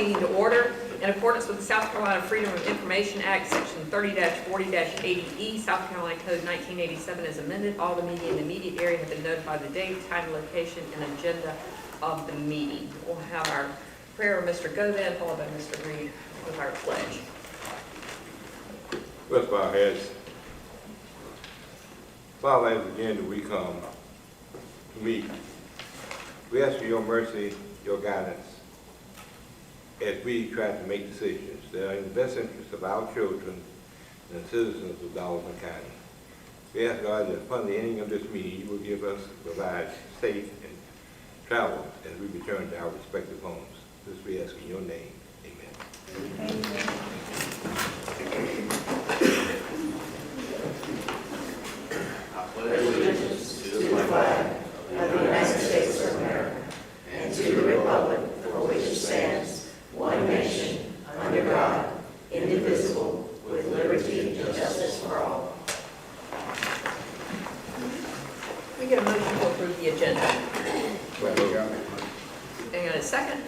meeting to order. In accordance with the South Carolina Freedom of Information Act, Section 30-40-80E, South Carolina Code 1987 as amended, all the media in the immediate area have been notified of the date, time, location, and agenda of the meeting. We'll have our prayer of Mr. Govan, followed by Mr. Reed with our pledge. Let's bow our heads. Father, as again we come to meet, we ask for your mercy, your guidance, as we try to make decisions that are in the best interest of our children and the citizens of Darlington County. We ask, God, that upon the ending of this meeting, you will provide safe and travel as we return to our respective homes. This we ask in your name. Amen. Amen. Allegiance to the flag of the United States of America and to the republic for which it stands, one nation, under God, indivisible, with liberty and justice for all. We get a motion to approve the agenda. Hang on a second.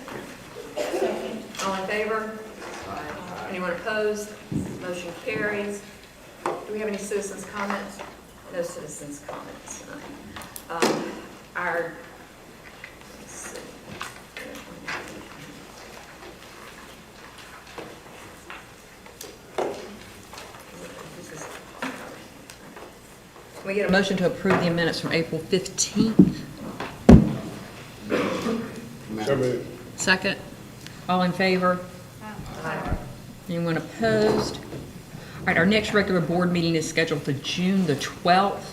Second. All in favor? Aye. Anyone opposed? Motion carries. Do we have any citizens' comments? No citizens' comments. Let's see. Can we get a motion to approve the minutes from April 15th? So moved. Second. All in favor? Aye. Anyone opposed? All right, our next regular board meeting is scheduled for June the 12th,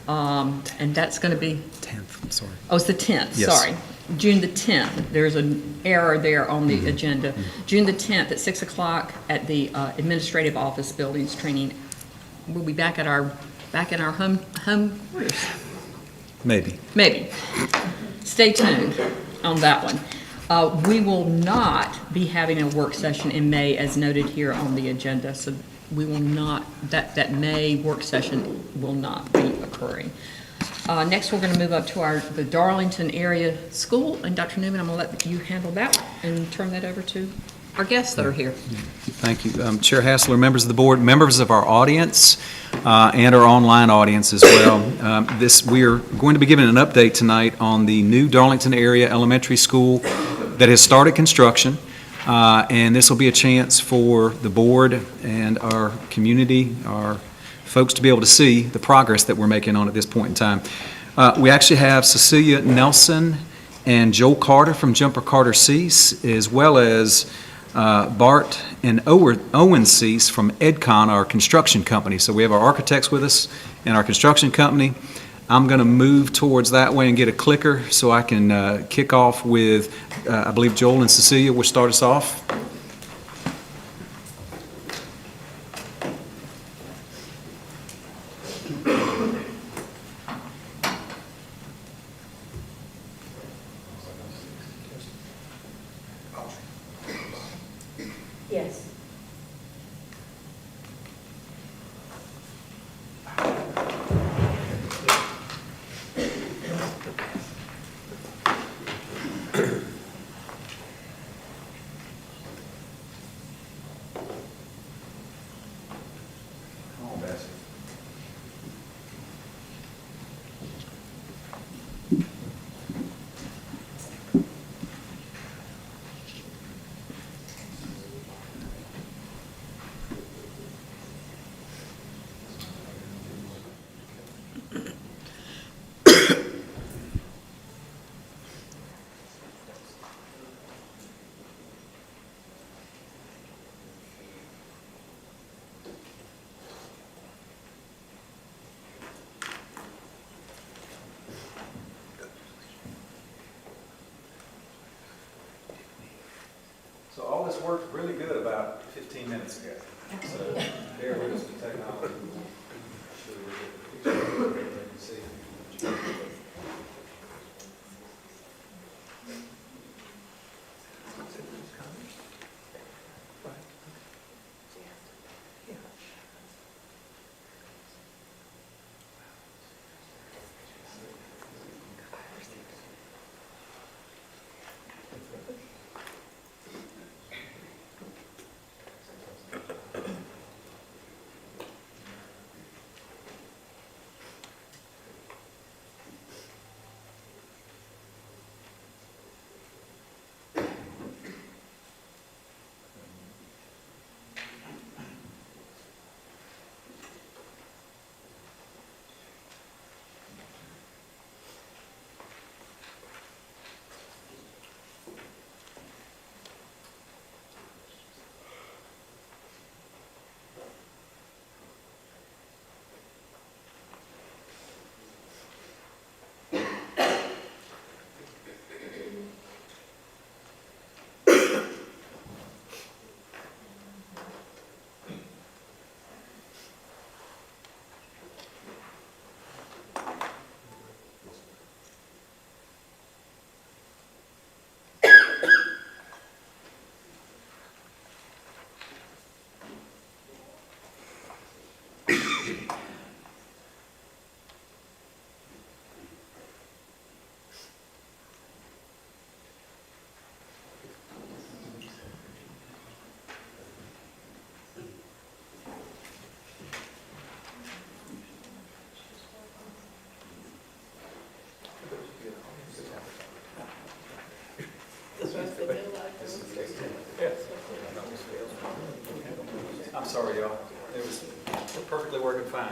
and that's going to be... 10th, I'm sorry. Oh, it's the 10th, Yes. sorry. June the 10th. There's an error there on the agenda. June the 10th at 6 o'clock at the Administrative Office Buildings Training. We'll be back at our home quarters. Maybe. Maybe. Stay tuned on that one. We will not be having a work session in May as noted here on the agenda, so we will not, that May work session will not be occurring. Next, we're going to move up to the Darlington area school, and Dr. Newman, I'm going to let you handle that and turn that over to our guests that are here. Thank you. Chair Hassler, members of the board, members of our audience, and our online audience as well. We are going to be giving an update tonight on the new Darlington area elementary school that has started construction, and this will be a chance for the board and our community, our folks, to be able to see the progress that we're making on at this point in time. We actually have Cecilia Nelson and Joel Carter from Jumper Carter Cease, as well as Bart and Owen Cease from EdCon, our construction company. So we have our architects with us and our construction company. I'm going to move towards that way and get a clicker so I can kick off with, I believe Joel and Cecilia will start us off. Yes. So all this worked really good about 15 minutes ago. So bear with us with technology. I'm sorry, y'all. It was perfectly working fine.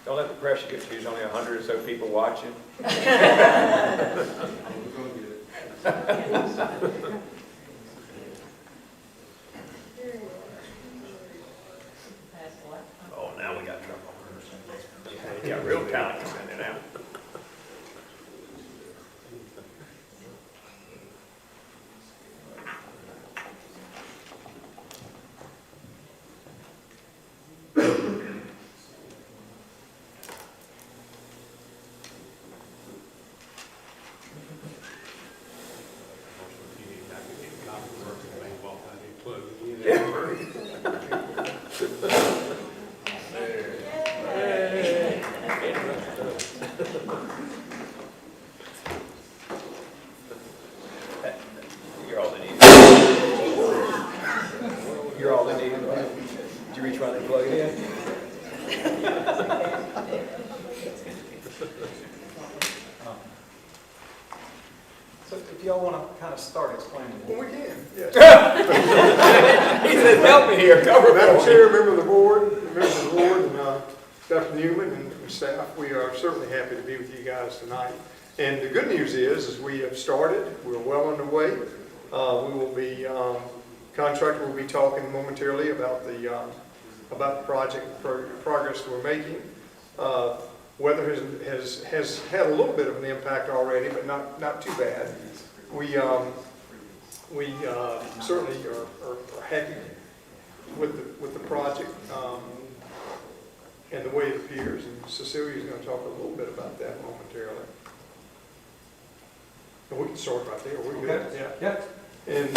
Don't let the pressure get to you. There's only 100 or so people watching. Oh, now we got trouble. Yeah, you got real talent coming in now. You're all they need. You're all they need. Did you reach around and plug it in? So if y'all want to kind of start explaining. Well, we can, yes. He said, help me here, cover Madam for me. Chair, member of the board, and Dr. Newman and staff, we are certainly happy to be with you guys tonight. And the good news is we have started, we're well underway. We will be, contractor will be talking momentarily about the project progress we're making. Weather has had a little bit of an impact already, but not too bad. We certainly are happy with the project and the way it appears. And Cecilia is going to talk a little bit about that momentarily. And we can start right there. We're good. Okay. Yeah. Yeah. And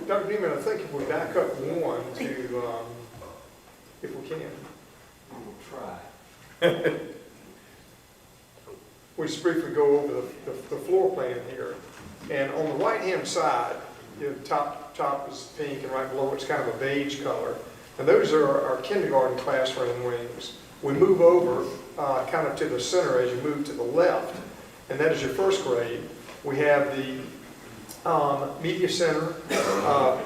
Dr. Neiman, I think if we back up one to, if we can. We'll try. We just briefly go over the floor plan here. And on the right-hand side, the top is pink, and right below it's kind of a beige color. And those are our kindergarten classroom wings. We move over kind of to the center as you move to the left, and that is your first grade. We have the media center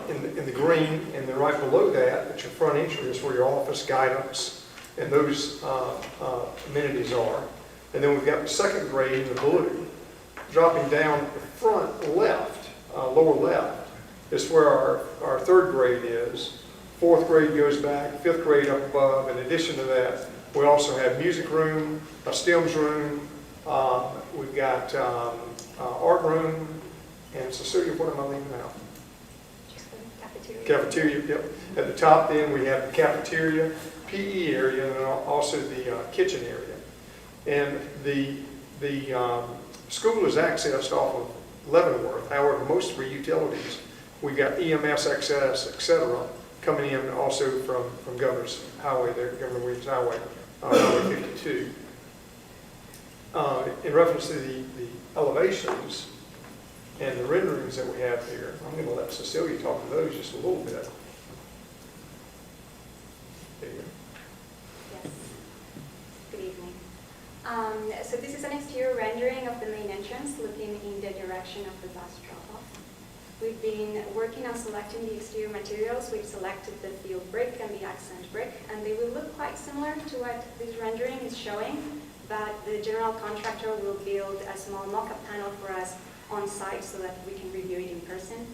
in the green, and then right below that, at your front entry, is where your office, guidance, and those amenities are. And then we've got the second grade in the blue. Dropping down the front left, lower left, is where our third grade is. Fourth grade goes back, fifth grade up above. In addition to that, we also have music room, a STEMS room, we've got art room, and Cecilia, what am I leaving out? Just the cafeteria. Cafeteria, yep. At the top then we have the cafeteria, PE area, and then also the kitchen area. And the school is accessed off of Leavenworth. However, most of our utilities, we've got EMS access, et cetera, coming in also from Governor's Highway there, Governor Williams Highway, Highway 52. In reference to the elevations and the renderings that we have here, I'm going to let Cecilia talk to those just a little bit. There you go. Yes. Good evening. So this is an exterior rendering of the main entrance looking in the direction of the bus drop-off. We've been working on selecting the exterior materials. We've selected the field brick and the accent brick, and they will look quite similar to what this rendering is showing, but the general contractor will build a small mock-up panel for us on site so that we can review it in person.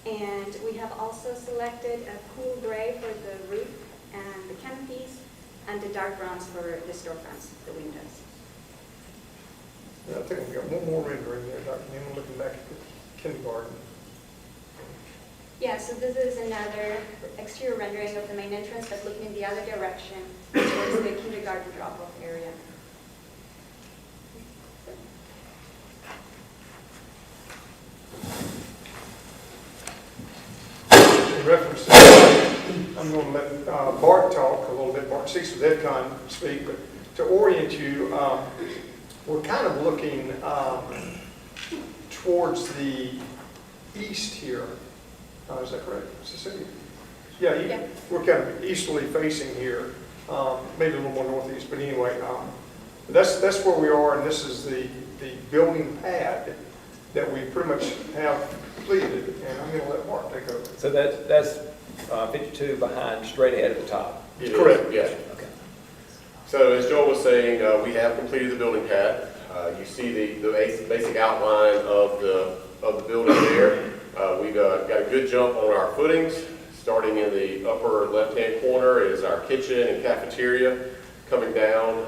And we have also selected a cool gray for the roof and the canopies, and the dark browns for the storefronts, the windows. Yeah, I think we've got one more rendering there, Dr. Newman, looking back at the kindergarten. Yeah, so this is another exterior rendering of the main entrance, but looking in the other direction towards the kindergarten drop-off area. In reference to that, I'm going to let Bart talk a little bit. Bart Cease with EdCon speak, but to orient you, we're kind of looking towards the east here. Is that correct, Cecilia? Yeah, we're kind of easterly facing here, maybe a little more northeast, but anyway, that's where we are, and this is the building pad that we pretty much have completed, and I'm going to let Mark take over. So that's 52 behind, straight ahead at the top. It is, Correct. yes. Okay. So as Joel was saying, we have completed the building pad. You see the basic outline of the building there. We've got a good jump on our footings. Starting in the upper left-hand corner is our kitchen and cafeteria. Coming down,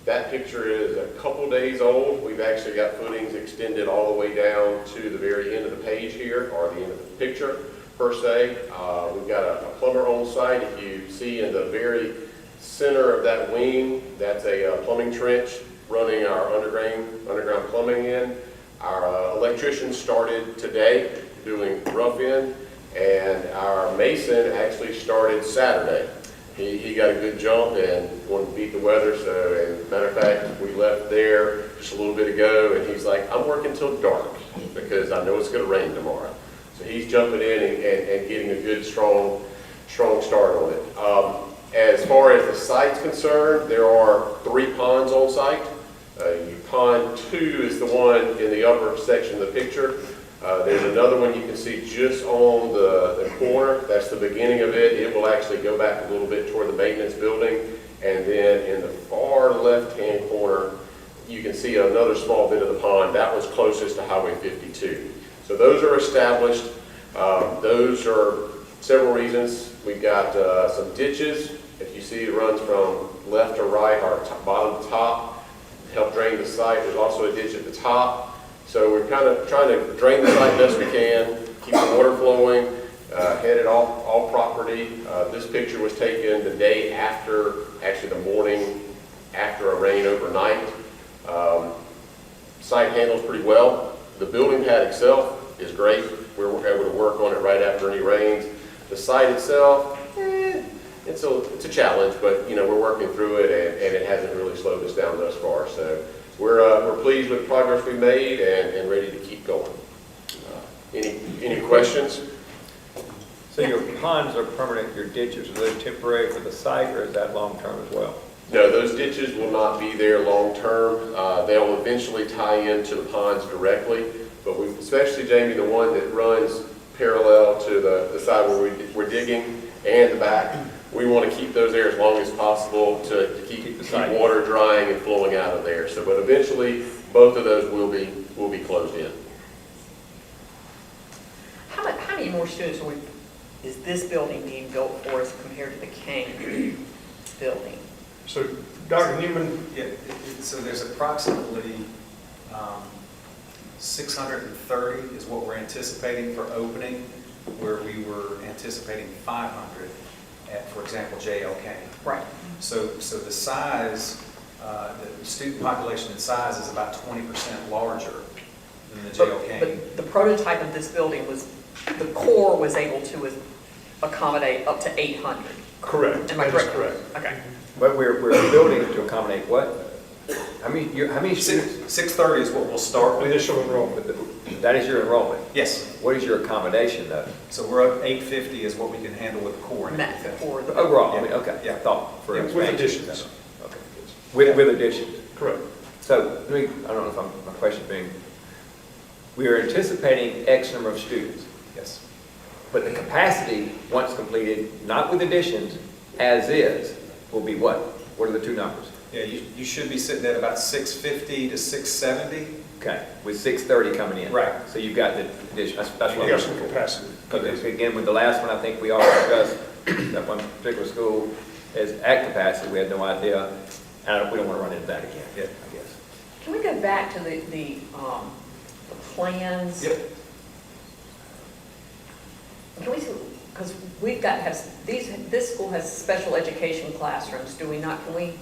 that picture is a couple days old. We've actually got footings extended all the way down to the very end of the page here, or the end of the picture, per se. We've got a plumber on site. If you see in the very center of that wing, that's a plumbing trench running our underground plumbing in. Our electrician started today doing rough in, and our mason actually started Saturday. He got a good jump and wanted to beat the weather, so, and matter of fact, we left there just a little bit ago, and he's like, I'm working till dark because I know it's going to rain tomorrow. So he's jumping in and getting a good, strong start on it. As far as the site's concerned, there are 3 ponds on site. Pond 2 is the one in the upper section of the picture. There's another one you can see just on the corner. That's the beginning of it. It will actually go back a little bit toward the maintenance building. And then in the far left-hand corner, you can see another small bit of the pond. That was closest to Highway 52. So those are established. Those are several reasons. We've got some ditches. If you see, it runs from left to right, or bottom to top. Help drain the site. There's also a ditch at the top. So we're kind of trying to drain the site best we can, keep the water flowing, head it off all property. This picture was taken the day after, actually the morning after a rain overnight. Site handles pretty well. The building pad itself is great. We're able to work on it right after any rains. The site itself, it's a challenge, but you know, we're working through it, and it hasn't really slowed us down thus far. So we're pleased with the progress we've made and ready to keep going. Any questions? So your ponds are permanent, your ditches, are they temporary for the site, or is that long-term as well? No, those ditches will not be there long-term. They'll eventually tie into the ponds directly, but we, especially Jamie, the one that runs parallel to the side where we're digging and the back, we want to keep those there as long as possible to keep water drying and flowing out of there. So, but eventually, both of those will be closed in. How many more students is this building being built for us compared to the Kane building? So, Dr. Newman, Yeah, so there's approximately 630 is what we're anticipating for opening, where we were anticipating 500 at, for example, J.L. Kane. Right. So the size, the student population in size is about 20% larger than the J.L. Kane. But the prototype of this building the core was able to accommodate up to 800. correct. Am I That is correct? Okay. But we're building to accommodate what? How many students? 630 is what we'll start with. Initial enrollment. That is your enrollment. Yes. What is your accommodation though? So we're up 850 is what we can handle with the core and Math everything. for the. Overall, Yeah. I mean, okay, Yeah. I thought for Yeah, with expansion. additions. Okay. With additions. Correct. So, I don't know if my question being, we are anticipating X number of students, Yes. but the capacity, once completed, not with additions, as is, will be what? What are the two numbers? Yeah, you should be sitting at about 650 to 670. Okay, with 630 coming in. Right. So you've got the addition, that's what You I'm got looking some for. capacity. Because again, with the last one, I think we all discussed that one particular school is at capacity, we had no idea, and we don't want to run into that again, Yeah. I guess. Can we go back to the plans? Yep. Can we, because we've got, this school has special education classrooms, do we not? Can we,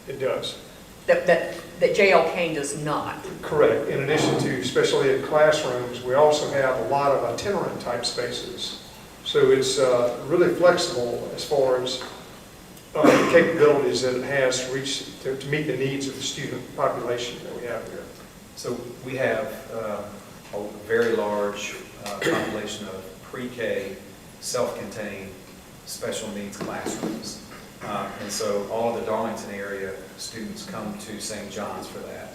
It does. that J.L. Kane does not? Correct. In addition to special ed classrooms, we also have a lot of itinerant type spaces. So it's really flexible as far as capabilities that it has to reach, to meet the needs of the student population that we have here. So we have a very large population of pre-K, self-contained, special needs classrooms. And so all of the Darlington area students come to St. John's for that.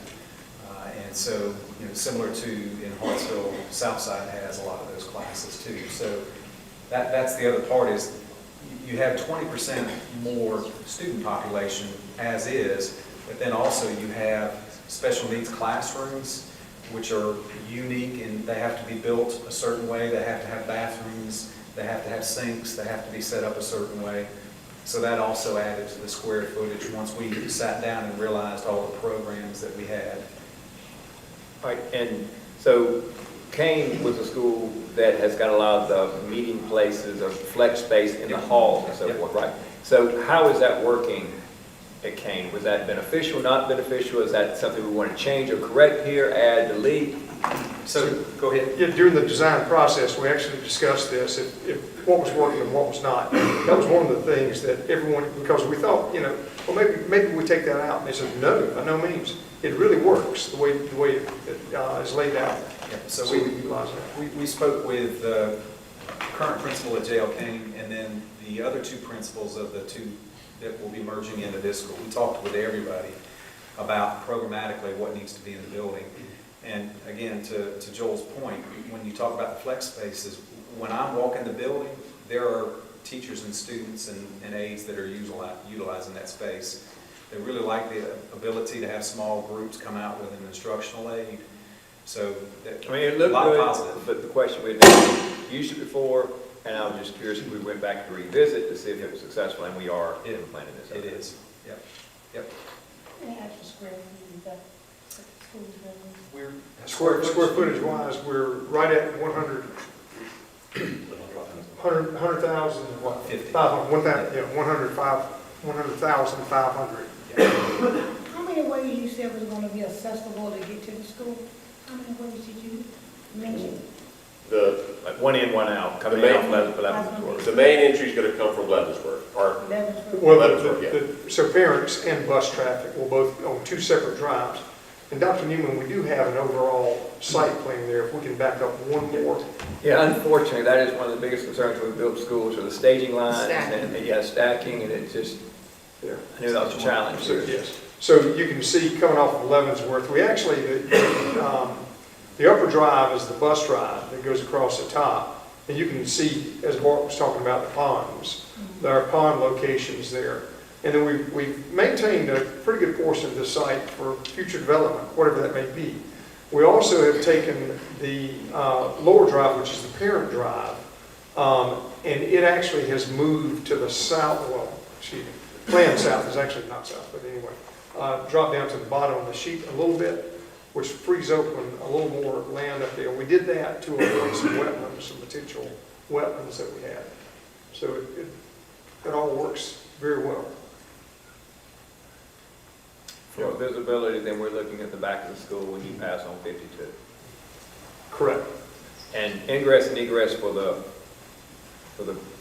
And so, you know, similar to in Hartsville, Southside has a lot of those classes too. So that's the other part is you have 20% more student population as is, but then also you have special needs classrooms, which are unique and they have to be built a certain way. They have to have bathrooms, they have to have sinks, they have to be set up a certain way. So that also added to the square footage once we sat down and realized all the programs that we had. All right, and so Kane was a school that has got a lot of the meeting places or flex space in the halls and so Yep. forth, right? So how is that working at Kane? Was that beneficial, not beneficial? Is that something we want to change or correct here, add, delete? So go ahead. Yeah, during the design process, we actually discussed this, if what was working and what was not. That was one of the things that everyone, because we thought, you know, well, maybe we take that out. And they said, no, by no means. It really works the way it is laid out. Yeah, So so we utilize that. we spoke with the current principal at J.L. Kane and then the other two principals of the two that will be merging into this school. We talked with everybody about programmatically what needs to be in the building. And again, to Joel's point, when you talk about the flex spaces, when I'm walking the building, there are teachers and students and aides that are utilizing that space. They really like the ability to have small groups come out with an instructional aid. So that, I mean, it a looked lot of good, positive. but the question we had used it before, and I was just curious if we went back to revisit to see if it was successful, and we are implementing this. It is, yep, yep. Any actual square feet is that school's building? We're Square footage wise, we're right at 100,000, what? 50. 500, yeah, 100,500. How many ways you said was going to be accessible to get to the school? How many ways did you mention? Like one in, one out, coming The in main- off Leavenworth. The main entry is going to come from Leavenworth, or Leavenworth? Well, Leavenworth, so parents and bus traffic will both on two separate drives. And Dr. Newman, we do have an overall site plan there, if we can back up one more. Yeah, unfortunately, that is one of the biggest concerns when we build schools, are the staging lines Stacking. and, yeah, stacking, and it just, There. I knew that was a challenge. So, yes. So you can see coming off of Leavenworth, we actually, the upper drive is the bus drive that goes across the top. And you can see, as Bart was talking about, the ponds. There are pond locations there. And then we've maintained a pretty good portion of the site for future development, whatever that may be. We also have taken the lower drive, which is the parent drive, and it actually has moved to the south, well, excuse me, planned south is actually not south, but anyway, dropped down to the bottom of the sheet a little bit, which frees open a little more land up there. We did that to avoid some wetlands, some potential wetlands that we had. So it all works very well. For visibility, then we're looking at the back of the school when you pass on 52. Correct. And ingress and egress for the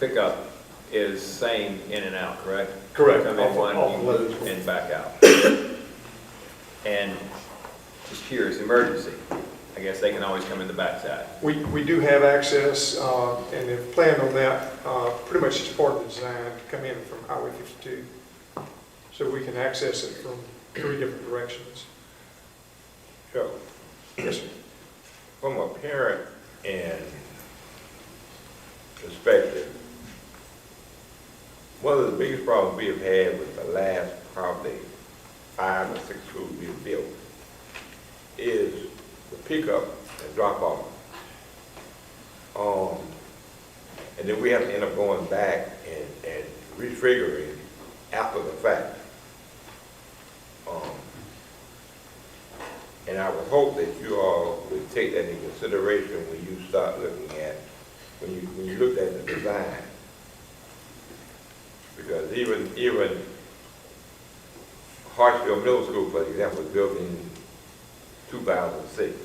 pickup is same in and out, correct? Correct. Come in one, Off you the move, left. and back out. And just curious, emergency, I guess they can always come in the backside. We do have access, and have planned on that, pretty much as part of the design, to come in from Highway 52. So we can access it from 3 different directions. So, Yes, sir. from a parent and perspective, one of the biggest problems we have had with the last probably 5 or 6 schools we've built is the pickup and drop off. And then we have to end up going back and refiguring after the fact. And I would hope that you all would take that into consideration when you start looking at, when you look at the design. Because even Hartsville Middle School, for example, was built in 2006,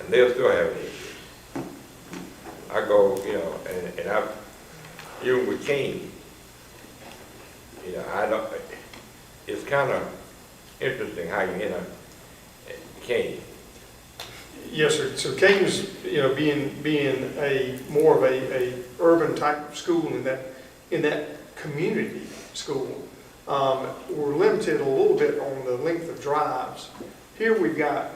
and they'll still have an issue. I go, you know, and I've, even with Kane, You know, I don't, it's kind of interesting how you end up at King. Yes, sir. So King's, you know, being a more of a urban type of school in that community school, we're limited a little bit on the length of drives. Here we've got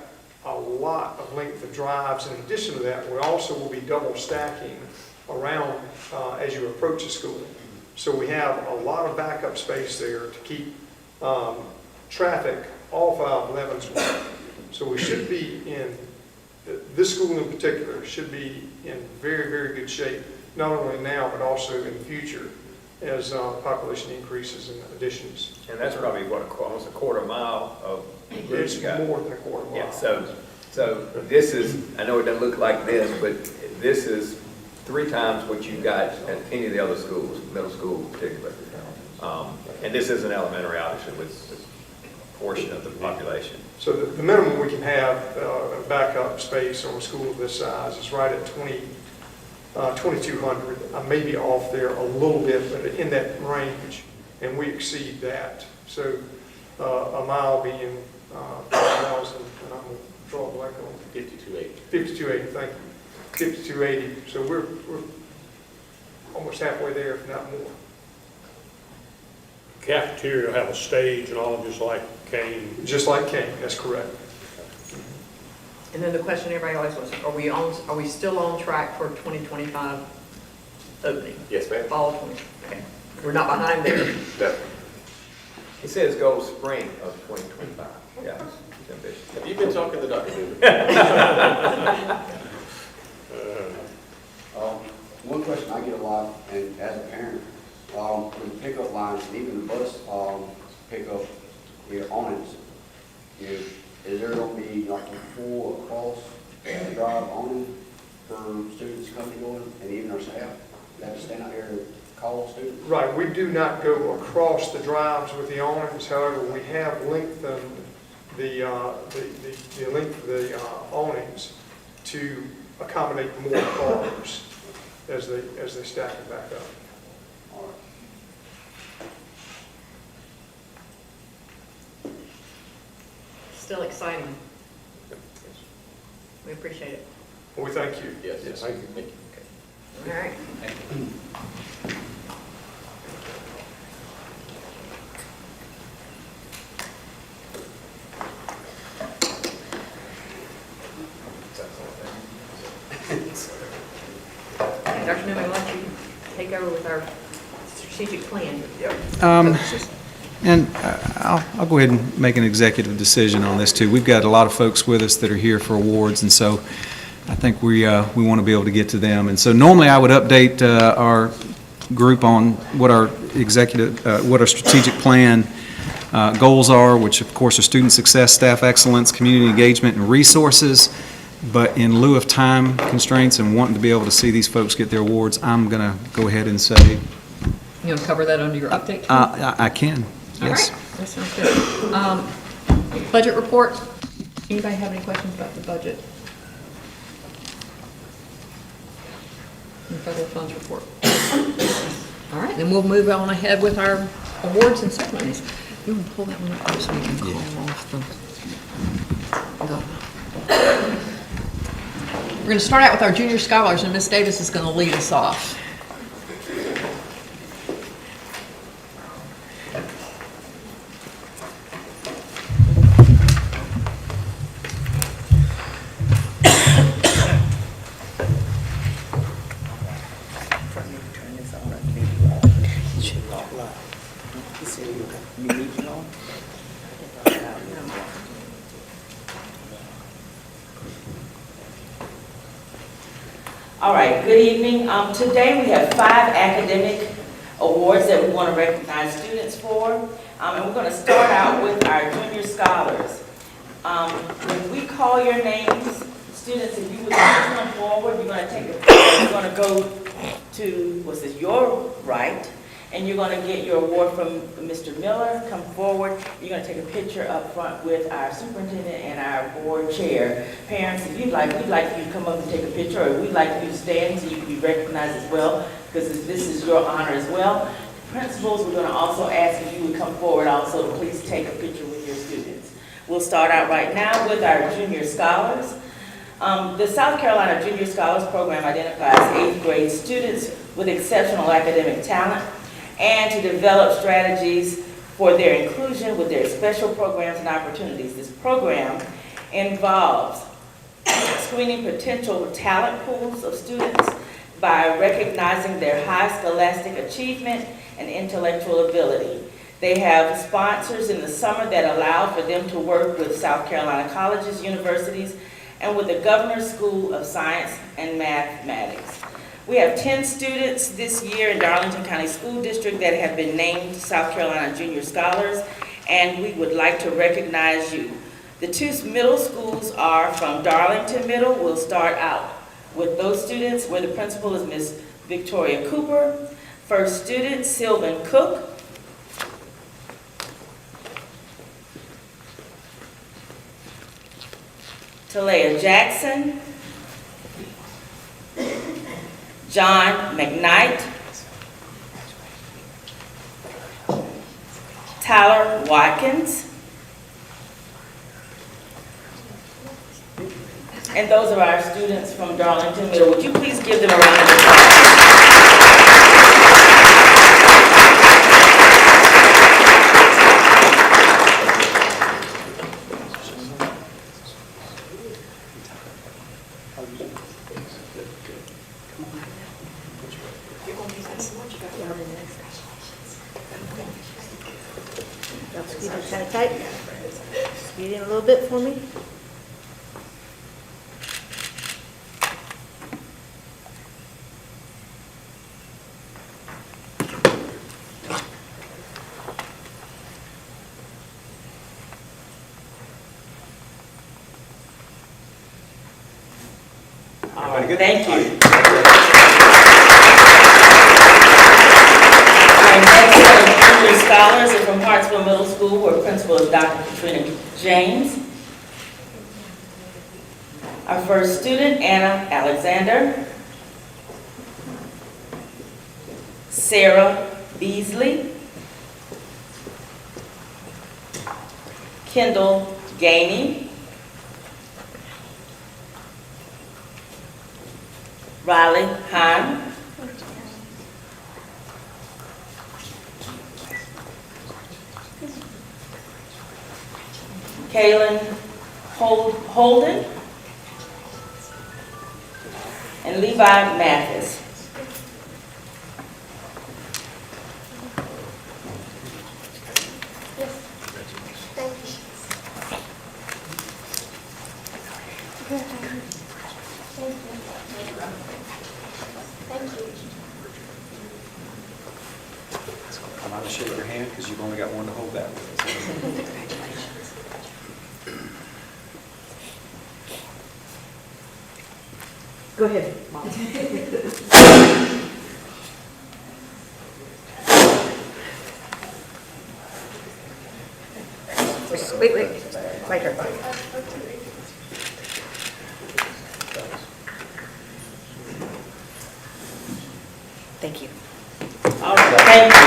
a lot of length of drives. In addition to that, we also will be double stacking around as you approach the school. So we have a lot of backup space there to keep traffic off of Leavenworth. So we should be this school in particular should be in very, very good shape, not only now, but also in the future as population increases and additions. And that's probably what, almost a quarter mile of route It's you got. more than a quarter mile. Yeah, so this is, I know it doesn't look like this, but this is 3 times what you got at any of the other schools, middle school particularly. And this is an elementary, obviously, with a portion of the population. So the minimum we can have backup space on a school of this size is right at 2,200. I may be off there a little bit, but in that range, and we exceed that. So a mile being 5,000, and I'm going to draw a blank on 5280. 5280, thank you. 5280. So we're almost halfway there, if not more. Cafeteria will have a stage and all, just like Kane. Just like King, that's correct. And then the question everybody always was, are we still on track for 2025 opening? Yes, ma'am. Fall 20, okay. We're not behind there. No. He says go spring of 2025. Yeah, it's ambitious. Have you been talking to Dr. Newman? One question I get a lot, and as a parent, with the pickup lines, and even the bus pickup awnings, is there going to be like a full across the drive awning for students coming and going, and even our staff? They have to stand out here and call students? Right, we do not go across the drives with the awnings. However, we have lengthened the length of the awnings to accommodate more cars as they stack it back up. All right. Still exciting. We appreciate it. Well, we thank you. Yes, yes. Thank you. Thank you. All right. Dr. Newman, I'll let you take over with our strategic plan. And I'll go ahead and make an executive decision on this too. We've got a lot of folks with us that are here for awards, and so I think we want to be able to get to them. And so normally I would update our group on what our strategic plan goals are, which of course are student success, staff excellence, community engagement, and resources. But in lieu of time constraints and wanting to be able to see these folks get their awards, I'm going to go ahead and say, You want to cover that under your update? I can, All yes. right, that sounds good. Budget report. Anybody have any questions about the budget? And federal funds report. All right, then we'll move on ahead with our awards and ceremonies. You want to pull that one up so we can call off the... We're going to start out with our junior scholars, and Ms. Davis is going to lead us off. All right, good evening. Today we have 5 academic awards that we want to recognize students for. And we're going to start out with our junior scholars. When we call your names, students, if you would like to come forward, you're going to take a picture. You're going to go to, what's this, your right, and you're going to get your award from Mr. Miller. Come forward. You're going to take a picture up front with our superintendent and our board chair. Parents, if you'd like, we'd like you to come up and take a picture, or we'd like you to stand so you can be recognized as well, because this is your honor as well. Principals, we're going to also ask if you would come forward also to please take a picture with your students. We'll start out right now with our junior scholars. The South Carolina Junior Scholars Program identifies 8th grade students with exceptional academic talent and to develop strategies for their inclusion with their special programs and opportunities. This program involves screening potential talent pools of students by recognizing their high scholastic achievement and intellectual ability. They have sponsors in the summer that allow for them to work with South Carolina colleges, universities, and with the Governor's School of Science and Mathematics. We have 10 students this year in Darlington County School District that have been named South Carolina Junior Scholars, and we would like to recognize you. The 2 middle schools are from Darlington Middle. We'll start out with those students where the principal is Ms. Victoria Cooper. First student, Sylvan Cook. Talea Jackson. John McKnight. Tyler Watkins. And those are our students from Darlington Middle. Would you please give them a round of applause? Squeeze it kind of tight. Squeeze in a little bit for me. All right, thank you. Our next set of junior scholars are from Hartsville Middle School, where principal is Dr. Katrina James. Our first student, Anna Alexander. Sarah Beasley. Kendall Gainey. Riley Hahn. Kaylin Holden. And Levi Mathis. I'm not going to shake your hand because you've only got one to hold that with. Go ahead, Mom. Wait. Right here. Thank you. All right, thank you.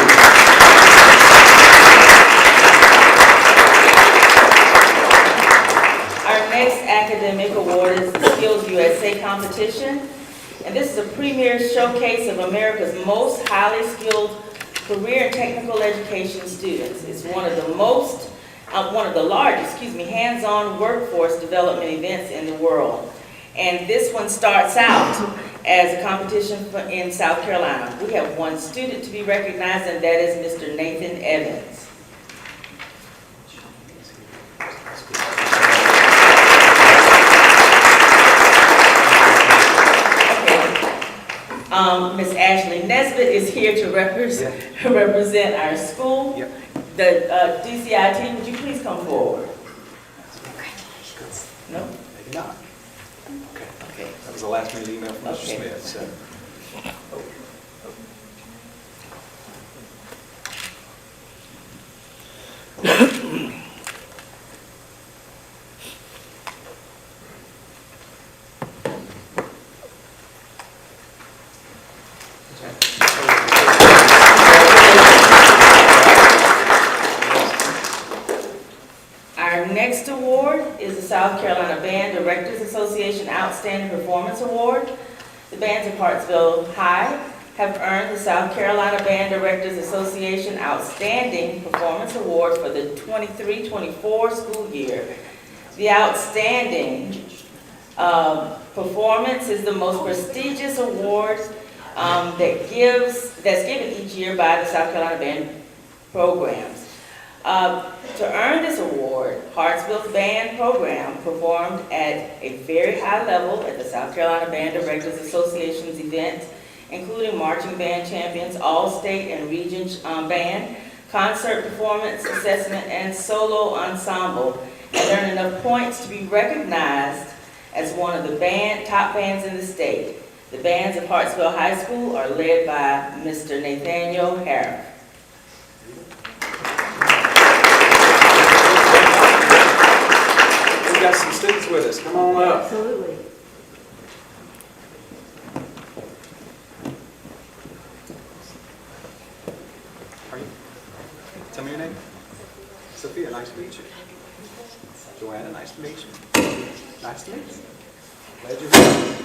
Our next academic award is the Skills USA competition. And this is a premier showcase of America's most highly skilled career and technical education students. It's one of the largest, hands-on workforce development events in the world. And this one starts out as a competition in South Carolina. We have one student to be recognized, and that is Mr. Nathan Evans. Ms. Ashley Nesbitt is here to represent our school. Yep. The DCIT, would you please come forward? Congratulations. No? Maybe not. Okay. That was the last minute email from Mr. Okay. Smith. So. Carolina Band Directors Association Outstanding Performance Award. The bands of Hartsville High have earned the South Carolina Band Directors Association Outstanding Performance Award for the 23-24 school year. The outstanding performance is the most prestigious award that's given each year by the South Carolina Band programs. To earn this award, Hartsville's band program performed at a very high level at the South Carolina Band Directors Association's events, including marching band champions, all-state and region band, concert performance, assessment, and solo ensemble, and earned enough points to be recognized as one of the top bands in the state. The bands of Hartsville High School are led by Mr. Nathaniel Harris. We've got some students with us. Come on up. Absolutely. Are you? Tell me your name. Sophia, nice to meet you. Joanna, nice to meet you. Nice to meet you. Glad you're here.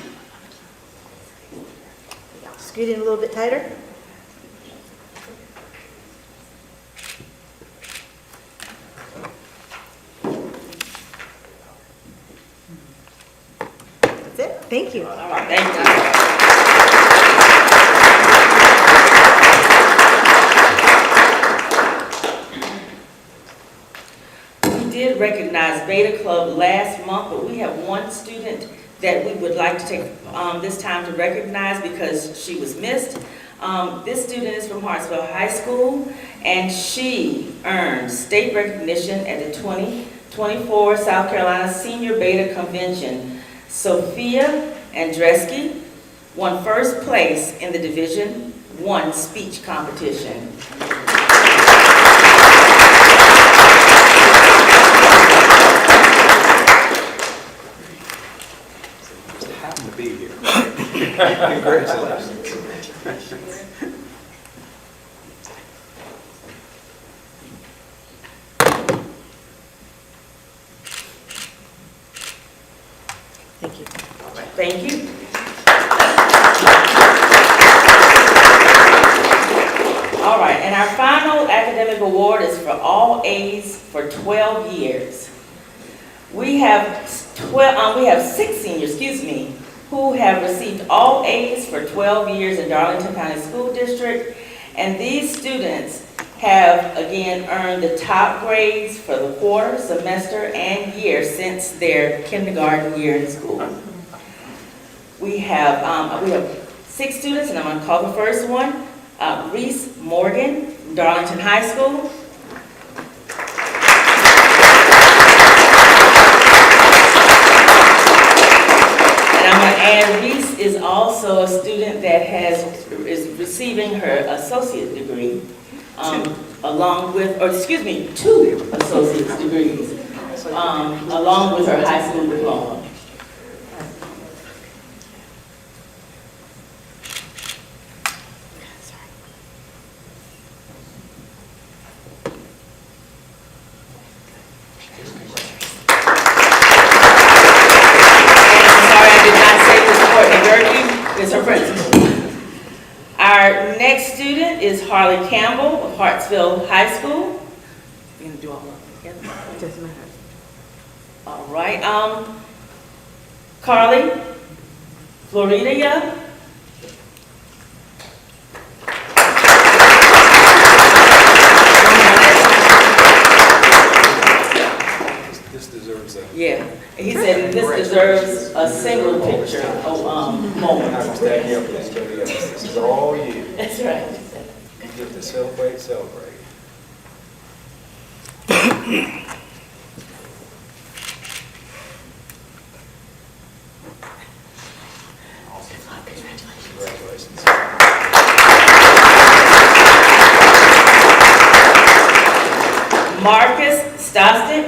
Scoot in a little bit tighter. That's it. Thank you. All right, thank you. We did recognize Beta Club last month, but we have one student that we would like to take this time to recognize because she was missed. This student is from Hartsville High School, and she earned state recognition at the 2024 South Carolina Senior Beta Convention. Sophia Andreski won first place in the Division I speech competition. Just happened to be here. Congratulations. Thank you. Thank you. All right, and our final academic award is for all A's for 12 years. We have 6 seniors, who have received all A's for 12 years in Darlington County School District, and these students have again earned the top grades for the quarter, semester, and year since their kindergarten year in school. We have 6 students, and I'm going to call the first one, Reese Morgan from Darlington High School. And I'm going to add, Reese is also a student that is receiving her associate degree, along with, 2 associate's degrees, along with her high school diploma. Is her principal. Our next student is Harley Campbell of Hartsville High School. We're going to do all of them together. Doesn't matter. All right. Carly Florida. This deserves a... Yeah. He said this deserves a single picture moment. This is all you. That's right. You get to celebrate. Congratulations. Marcus Stostick.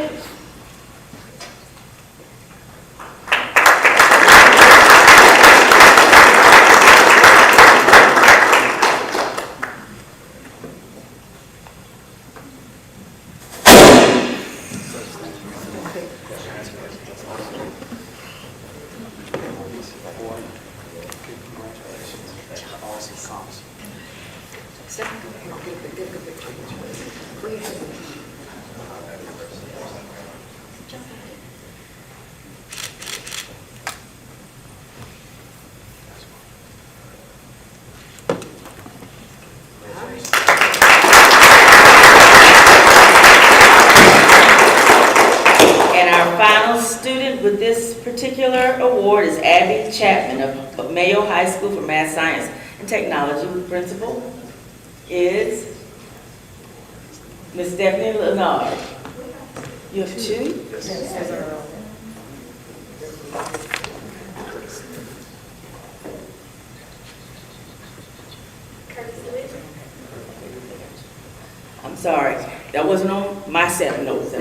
student with this particular award is Abby Chapman of Mayo High School for Math, Science, and Technology. The principal is Ms. Stephanie Leonard. You have two? I'm sorry, that wasn't on my set of notes.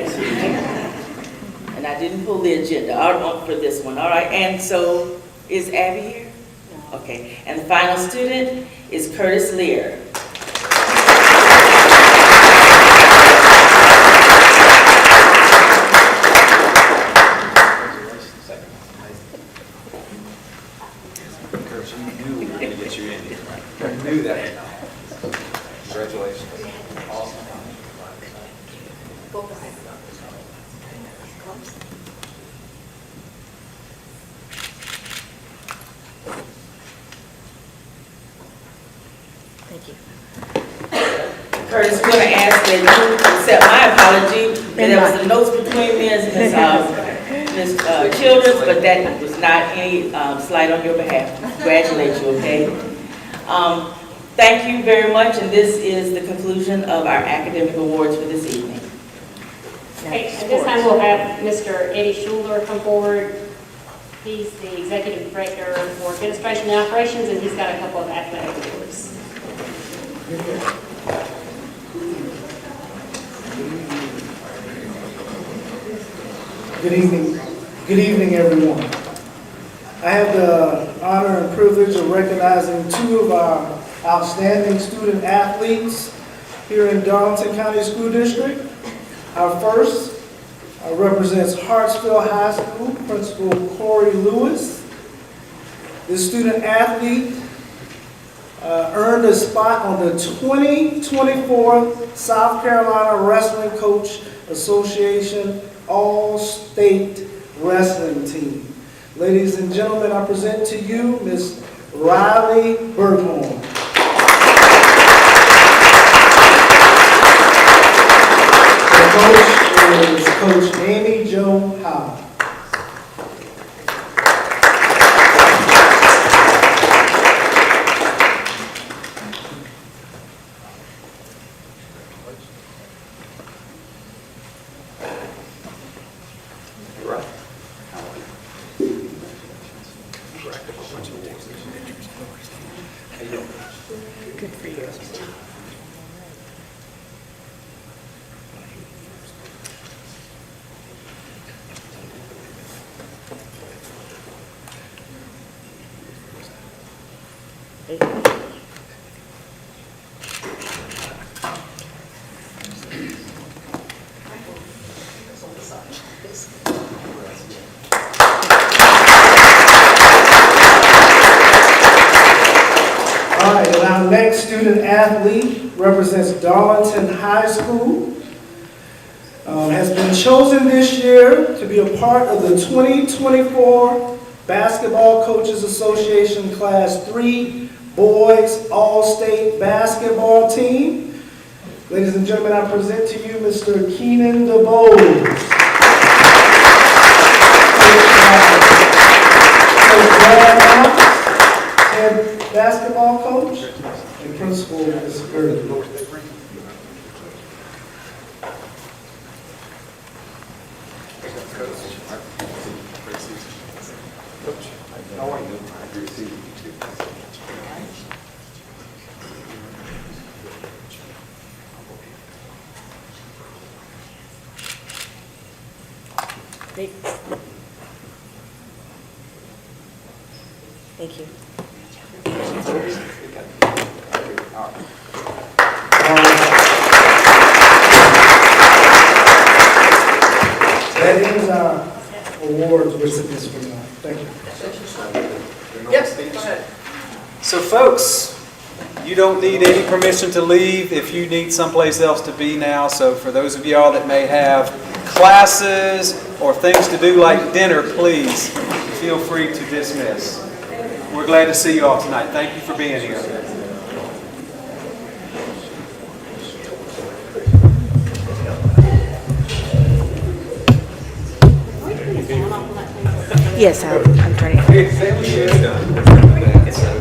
And I didn't pull the agenda out for this one, all right? And so, is Abby here? Okay, and the final student is Curtis Lear. Curtis, you knew we were going to get you in here. You knew that. Congratulations. Curtis, we're going to ask that you accept my apology. There was the notes between me and Ms. Childers, but that was not any slight on your behalf. Congratulate you, okay? Thank you very much, and this is the conclusion of our academic awards for this evening. Okay, at this time we'll have Mr. Eddie Schuler come forward. He's the Executive Director for Administration and Operations, and he's got a couple of athletic awards. Good evening. Good evening, everyone. I have the honor and privilege of recognizing two of our outstanding student athletes here in Darlington County School District. Our first represents Hartsville High School, Principal Corey Lewis. This student athlete earned a spot on the 2024 South Carolina Wrestling Coach Association All-State Wrestling Team. Ladies and gentlemen, I present to you Ms. Riley Berghorn. The coach is Coach Amy Jo Howe. Good for you. All right, and our next student athlete represents Darlington High School. Has been chosen this year to be a part of the 2024 Basketball Coaches Association Class 3 Boys All-State Basketball Team. Ladies and gentlemen, I present to you Mr. Keenan DeBose. Coach Brad Knox, head basketball coach, and principal Ms. Gertie. How are you? Good to see you. Thank you. That ends our awards recipients for tonight. Thank you. Yes, go ahead. So folks, you don't need any permission to leave if you need someplace else to be now. So for those of y'all that may have classes or things to do like dinner, please feel free to dismiss. We're glad to see you all tonight. Thank you for being here. Down off of that Yes, I'm turning. Hey, Sam, she is done. That, so,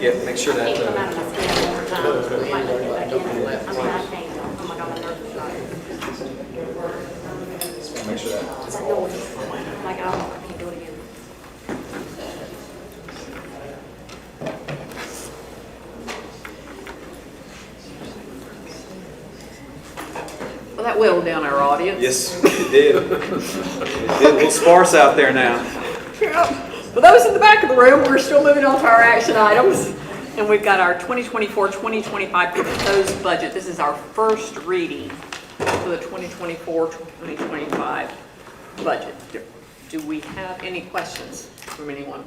yeah, make sure that, Keep them out of my skin one more time. We might look back in. I mean, I can't. Oh my God, my nerves are shot. make sure that. That noise. Like, I can't do it again. Well, that whittled down our audience. Yes, it did. It did. A little sparse out there now. For those in the back of the room, we're still moving on to our action items. And we've got our 2024-2025 proposed budget. This is our first reading for the 2024-2025 budget. Do we have any questions from anyone?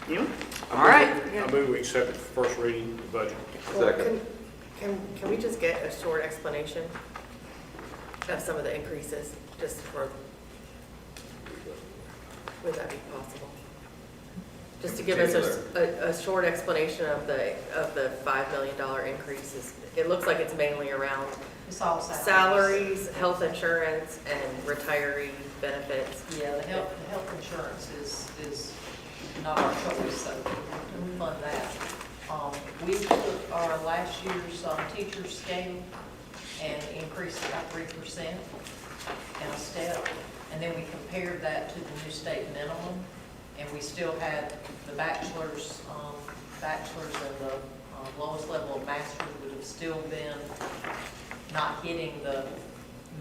You? All right. I move we accept the first reading of the budget. Second. Can we just get a short explanation of some of the increases, just for, would that be possible? Just to give us a short explanation of the $5 million increases. It looks like it's mainly around It's all salaries, health insurance, and retiree benefits. Yeah, the health insurance is not our choice, so we have to fund that. We took our last year's teacher scale and increased it by 3% in a step, and then we compared that to the new state minimum, and we still had the bachelor's and the lowest level of master's would have still been not hitting the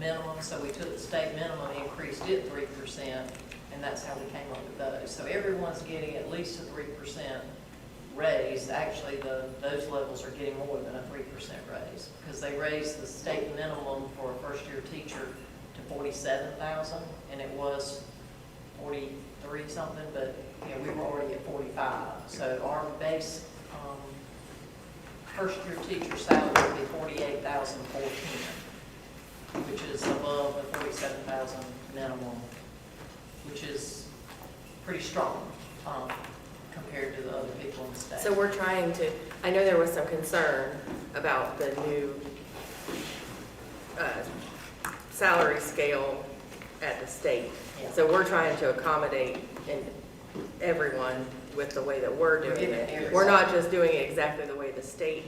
minimum, so we took the state minimum and increased it 3%, and that's how we came up with those. So everyone's getting at least a 3% raise. Actually, those levels are getting more than a 3% raise, because they raised the state minimum for a first-year teacher to $47,000, and it was 43 something, but we were already at 45. So our base first-year teacher salary would be $48,410, which is above the $47,000 minimum, which is pretty strong compared to the other people in the state. So we're trying to, I know there was some concern about the new salary scale at the state. Yeah. So we're trying to accommodate everyone with the way that we're doing it. We're not just doing it exactly the way the state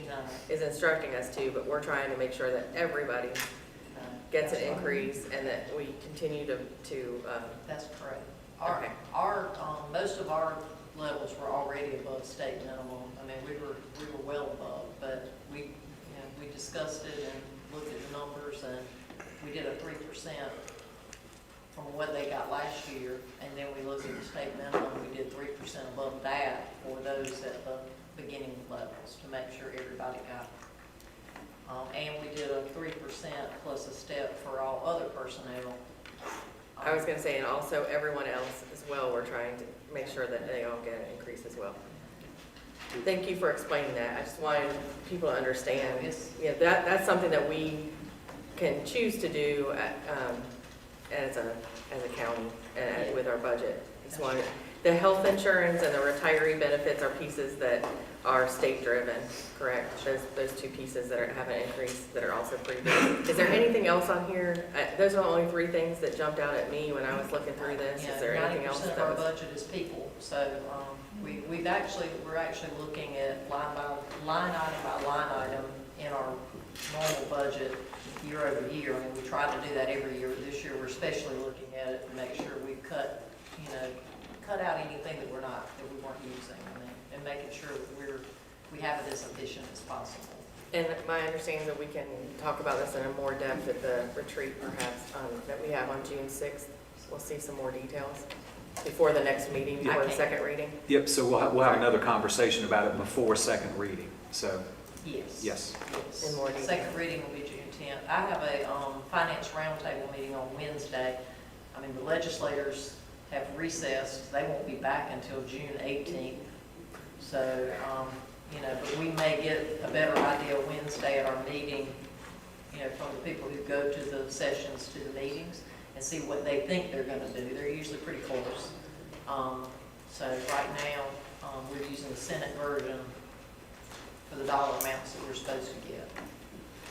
is instructing us to, but we're trying to make sure that everybody gets an increase and that we continue to That's correct. Okay. Most of our levels were already above state minimum. I mean, we were well above, but we discussed it and looked at the numbers, and we did a 3% from what they got last year, and then we looked at the state minimum. We did 3% above that for those at the beginning levels to make sure everybody got it. And we did a 3% plus a step for all other personnel. I was gonna say, and also everyone else as well, we're trying to make sure that they all get an increase as well. Thank you for explaining that. I just wanted people to understand. Yeah, that's something that we can choose to do as a county and with our budget. Just wanted, the health insurance and the retiree benefits are pieces that are state driven, correct? Those two pieces that have an increase that are also pretty big. Is there anything else on here? Those are the only three things that jumped out at me when I was looking through this. Is there anything else? 90% of our budget is people, so we're actually looking at line item by line item in our normal budget year over year. I mean, we try to do that every year. This year, we're especially looking at it to make sure we cut out anything that we weren't using, and making sure that we have it as efficient as possible. And my understanding that we can talk about this in a more depth at the retreat perhaps that we have on June 6th. We'll see some more details before the next meeting, before the second reading. Yep, so we'll have another conversation about it before second reading, so. Yes. Yes. In more detail. Second reading will be June 10th. I have a finance roundtable meeting on Wednesday. I mean, the legislators have recessed. They won't be back until June 18th. So, but we may get a better idea Wednesday at our meeting, from the people who go to the sessions, to the meetings, and see what they think they're going to do. They're usually pretty close. So right now, we're using the Senate version for the dollar amounts that we're supposed to get.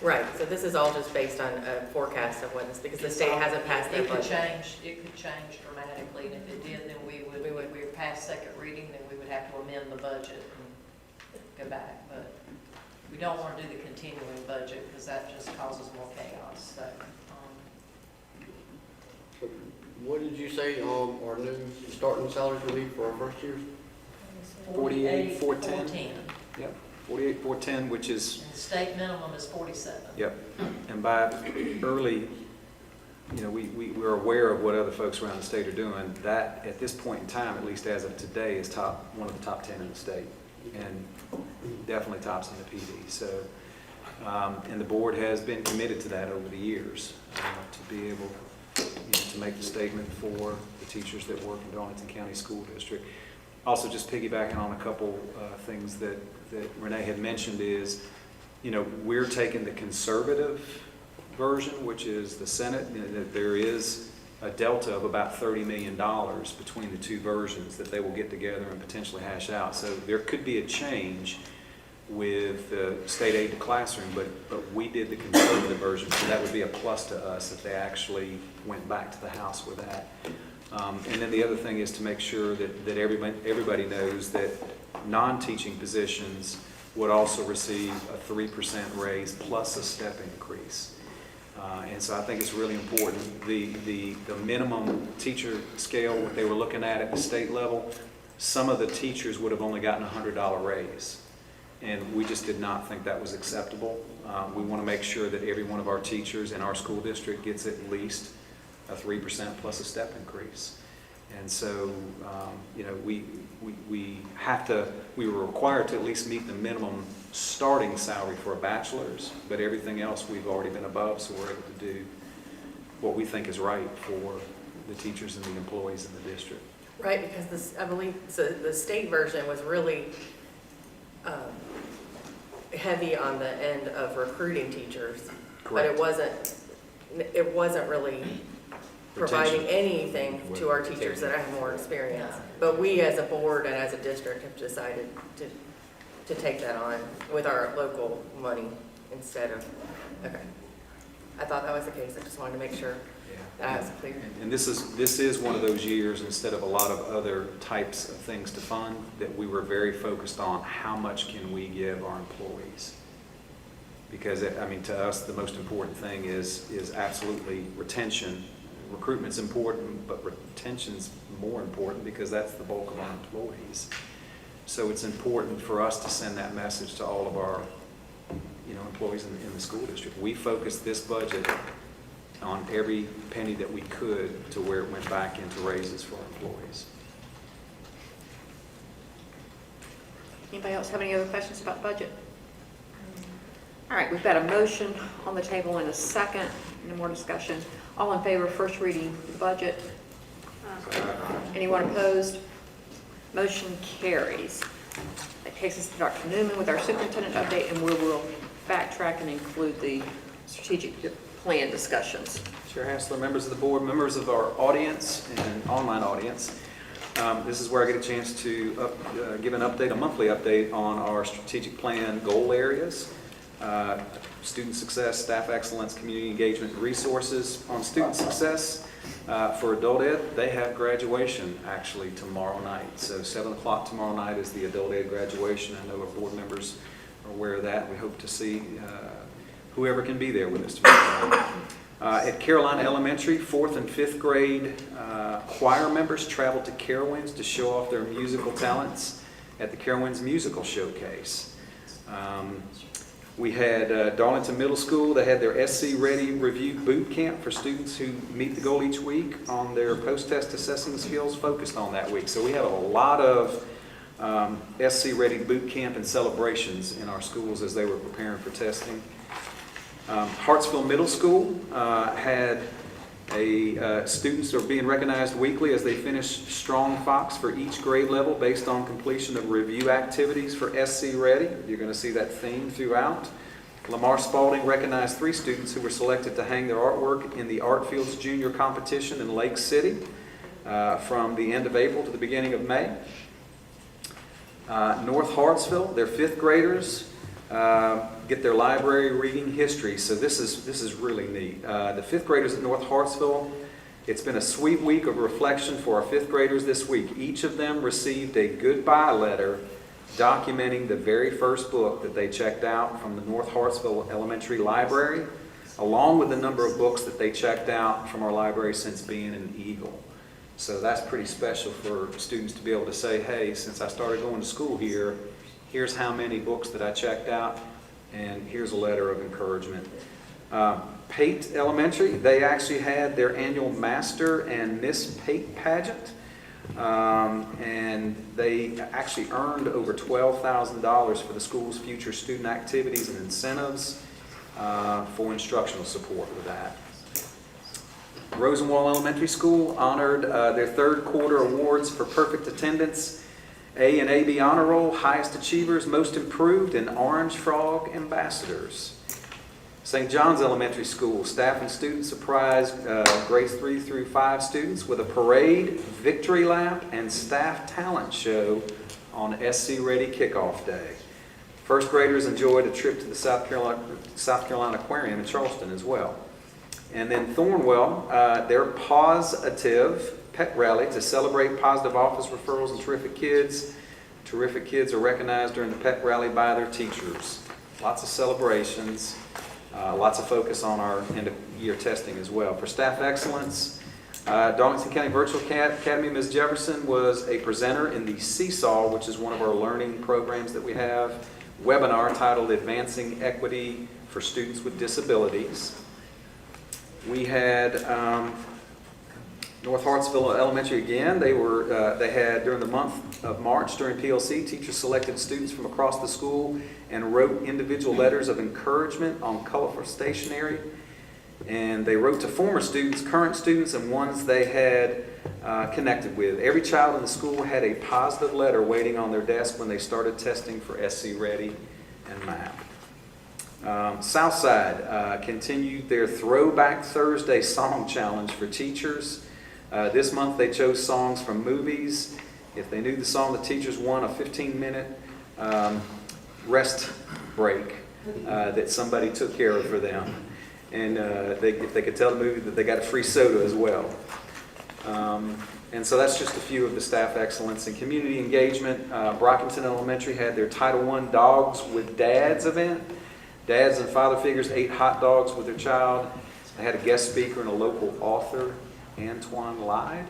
Right, so this is all just based on a forecast of when this, because the state hasn't passed their It could budget. change dramatically, and if it did, then we would, if we were past second reading, then we would have to amend the budget and go back, but we don't want to do the continuing budget, because that just causes more chaos, so. What did you say, our new starting salary will be for our first years? 48,410. Yep, 48,410, which is, And the state minimum is 47. yep. And by early, we're aware of what other folks around the state are doing. That, at this point in time, at least as of today, is one of the top 10 in the state, and definitely tops in the PD. So, and the board has been committed to that over the years, to be able to make the statement for the teachers that work in Darlington County School District. Also, just piggybacking on a couple things that Renee had mentioned is, we're taking the conservative version, which is the Senate. That there is a delta of about $30 million between the two versions that they will get together and potentially hash out. So there could be a change with state aid to classroom, but we did the conservative version, so that would be a plus to us if they actually went back to the House with that. And then the other thing is to make sure that everybody knows that non-teaching positions would also receive a 3% raise plus a step increase. And so I think it's really important. The minimum teacher scale, what they were looking at the state level, some of the teachers would have only gotten a $100 raise. And we just did not think that was acceptable. We want to make sure that every one of our teachers in our school district gets at least a 3% plus a step increase. And so, we were required to at least meet the minimum starting salary for a bachelor's, but everything else we've already been above, so we're able to do what we think is right for the teachers and the employees in the district. Right, because this, I believe, so the state version was really heavy on the end of recruiting teachers. Correct. But it wasn't really providing anything to our teachers that have more experience. But we as a board and as a district have decided to take that on with our local money instead of, okay. I thought that was the case. I just wanted to make sure that I was clear. And this is one of those years, instead of a lot of other types of things to fund, that we were very focused on how much can we give our employees. Because, to us, the most important thing is absolutely retention. Recruitment's important, but retention's more important because that's the bulk of our employees. So it's important for us to send that message to all of our employees in the school district. We focused this budget on every penny that we could to where it went back into raises for our employees. Anybody else have any other questions about budget? All right, we've got a motion on the table and a second. No more discussion. All in favor of first reading the budget? Anyone opposed? Motion carries. That takes us to Dr. Newman with our superintendent update, and we will backtrack and include the strategic plan discussions. Chair Hassler, members of the board, members of our audience and online audience, this is where I get a chance to give an update, a monthly update on our strategic plan goal areas. Student success, staff excellence, community engagement, and resources. On student success, for adult ed, they have graduation actually tomorrow night. So 7 o'clock tomorrow night is the adult ed graduation. I know our board members are aware of that. We hope to see whoever can be there with us tomorrow night. At Caroline Elementary, 4th and 5th grade choir members traveled to Carowinds to show off their musical talents at the Carowinds Musical Showcase. We had Darlington Middle School. They had their SC Ready Review Boot Camp for students who meet the goal each week on their post-test assessing skills focused on that week. So we had a lot of SC Ready Boot Camp and celebrations in our schools as they were preparing for testing. Hartsville Middle School had students are being recognized weekly as they finish Strong Fox for each grade level based on completion of review activities for SC Ready. You're going to see that theme throughout. Lamar Spalding recognized 3 students who were selected to hang their artwork in the Art Fields Junior Competition in Lake City from the end of April to the beginning of May. North Hartsville, their 5th graders get their library reading history. So this is really neat. The fifth graders at North Hartsville, it's been a sweet week of reflection for our fifth graders this week. Each of them received a goodbye letter documenting the very first book that they checked out from the North Hartsville Elementary Library, along with the number of books that they checked out from our library since being an Eagle. So that's pretty special for students to be able to say, hey, since I started going to school here, here's how many books that I checked out, and here's a letter of encouragement. Pate Elementary, they actually had their annual Master and Miss Pate pageant, and they actually earned over $12,000 for the school's future student activities and incentives for instructional support with that. Rosenwall Elementary School honored their third quarter awards for perfect attendance, A and AB Honor Roll, Highest Achievers, Most Improved, and Orange Frog Ambassadors. St. John's Elementary School, staff and students surprised grades 3 through 5 students with a parade, victory lap, and staff talent show on SC Ready Kickoff Day. First graders enjoyed a trip to the South Carolina Aquarium in Charleston as well. And then Thornwell, their Positive Pet Rally to celebrate positive office referrals and terrific kids. Terrific kids are recognized during the pet rally by their teachers. Lots of celebrations, lots of focus on our end of year testing as well. For staff excellence, Darlington County Virtual Academy, Ms. Jefferson was a presenter in the Seesaw, which is one of our learning programs that we have, webinar titled Advancing Equity for Students with Disabilities. We had North Hartsville Elementary again. They had during the month of March during PLC, teachers selected students from across the school and wrote individual letters of encouragement on colorful stationery. And they wrote to former students, current students, and ones they had connected with. Every child in the school had a positive letter waiting on their desk when they started testing for SC Ready and MAP. Southside continued their Throwback Thursday Song Challenge for teachers. This month they chose songs from movies. If they knew the song, the teachers won a 15-minute rest break that somebody took care of for them. And if they could tell the movie, that they got a free soda as well. And so that's just a few of the staff excellence and community engagement. Brockington Elementary had their Title I Dogs with Dads event. Dads and father figures ate hot dogs with their child. They had a guest speaker and a local author, Antoine Lyde,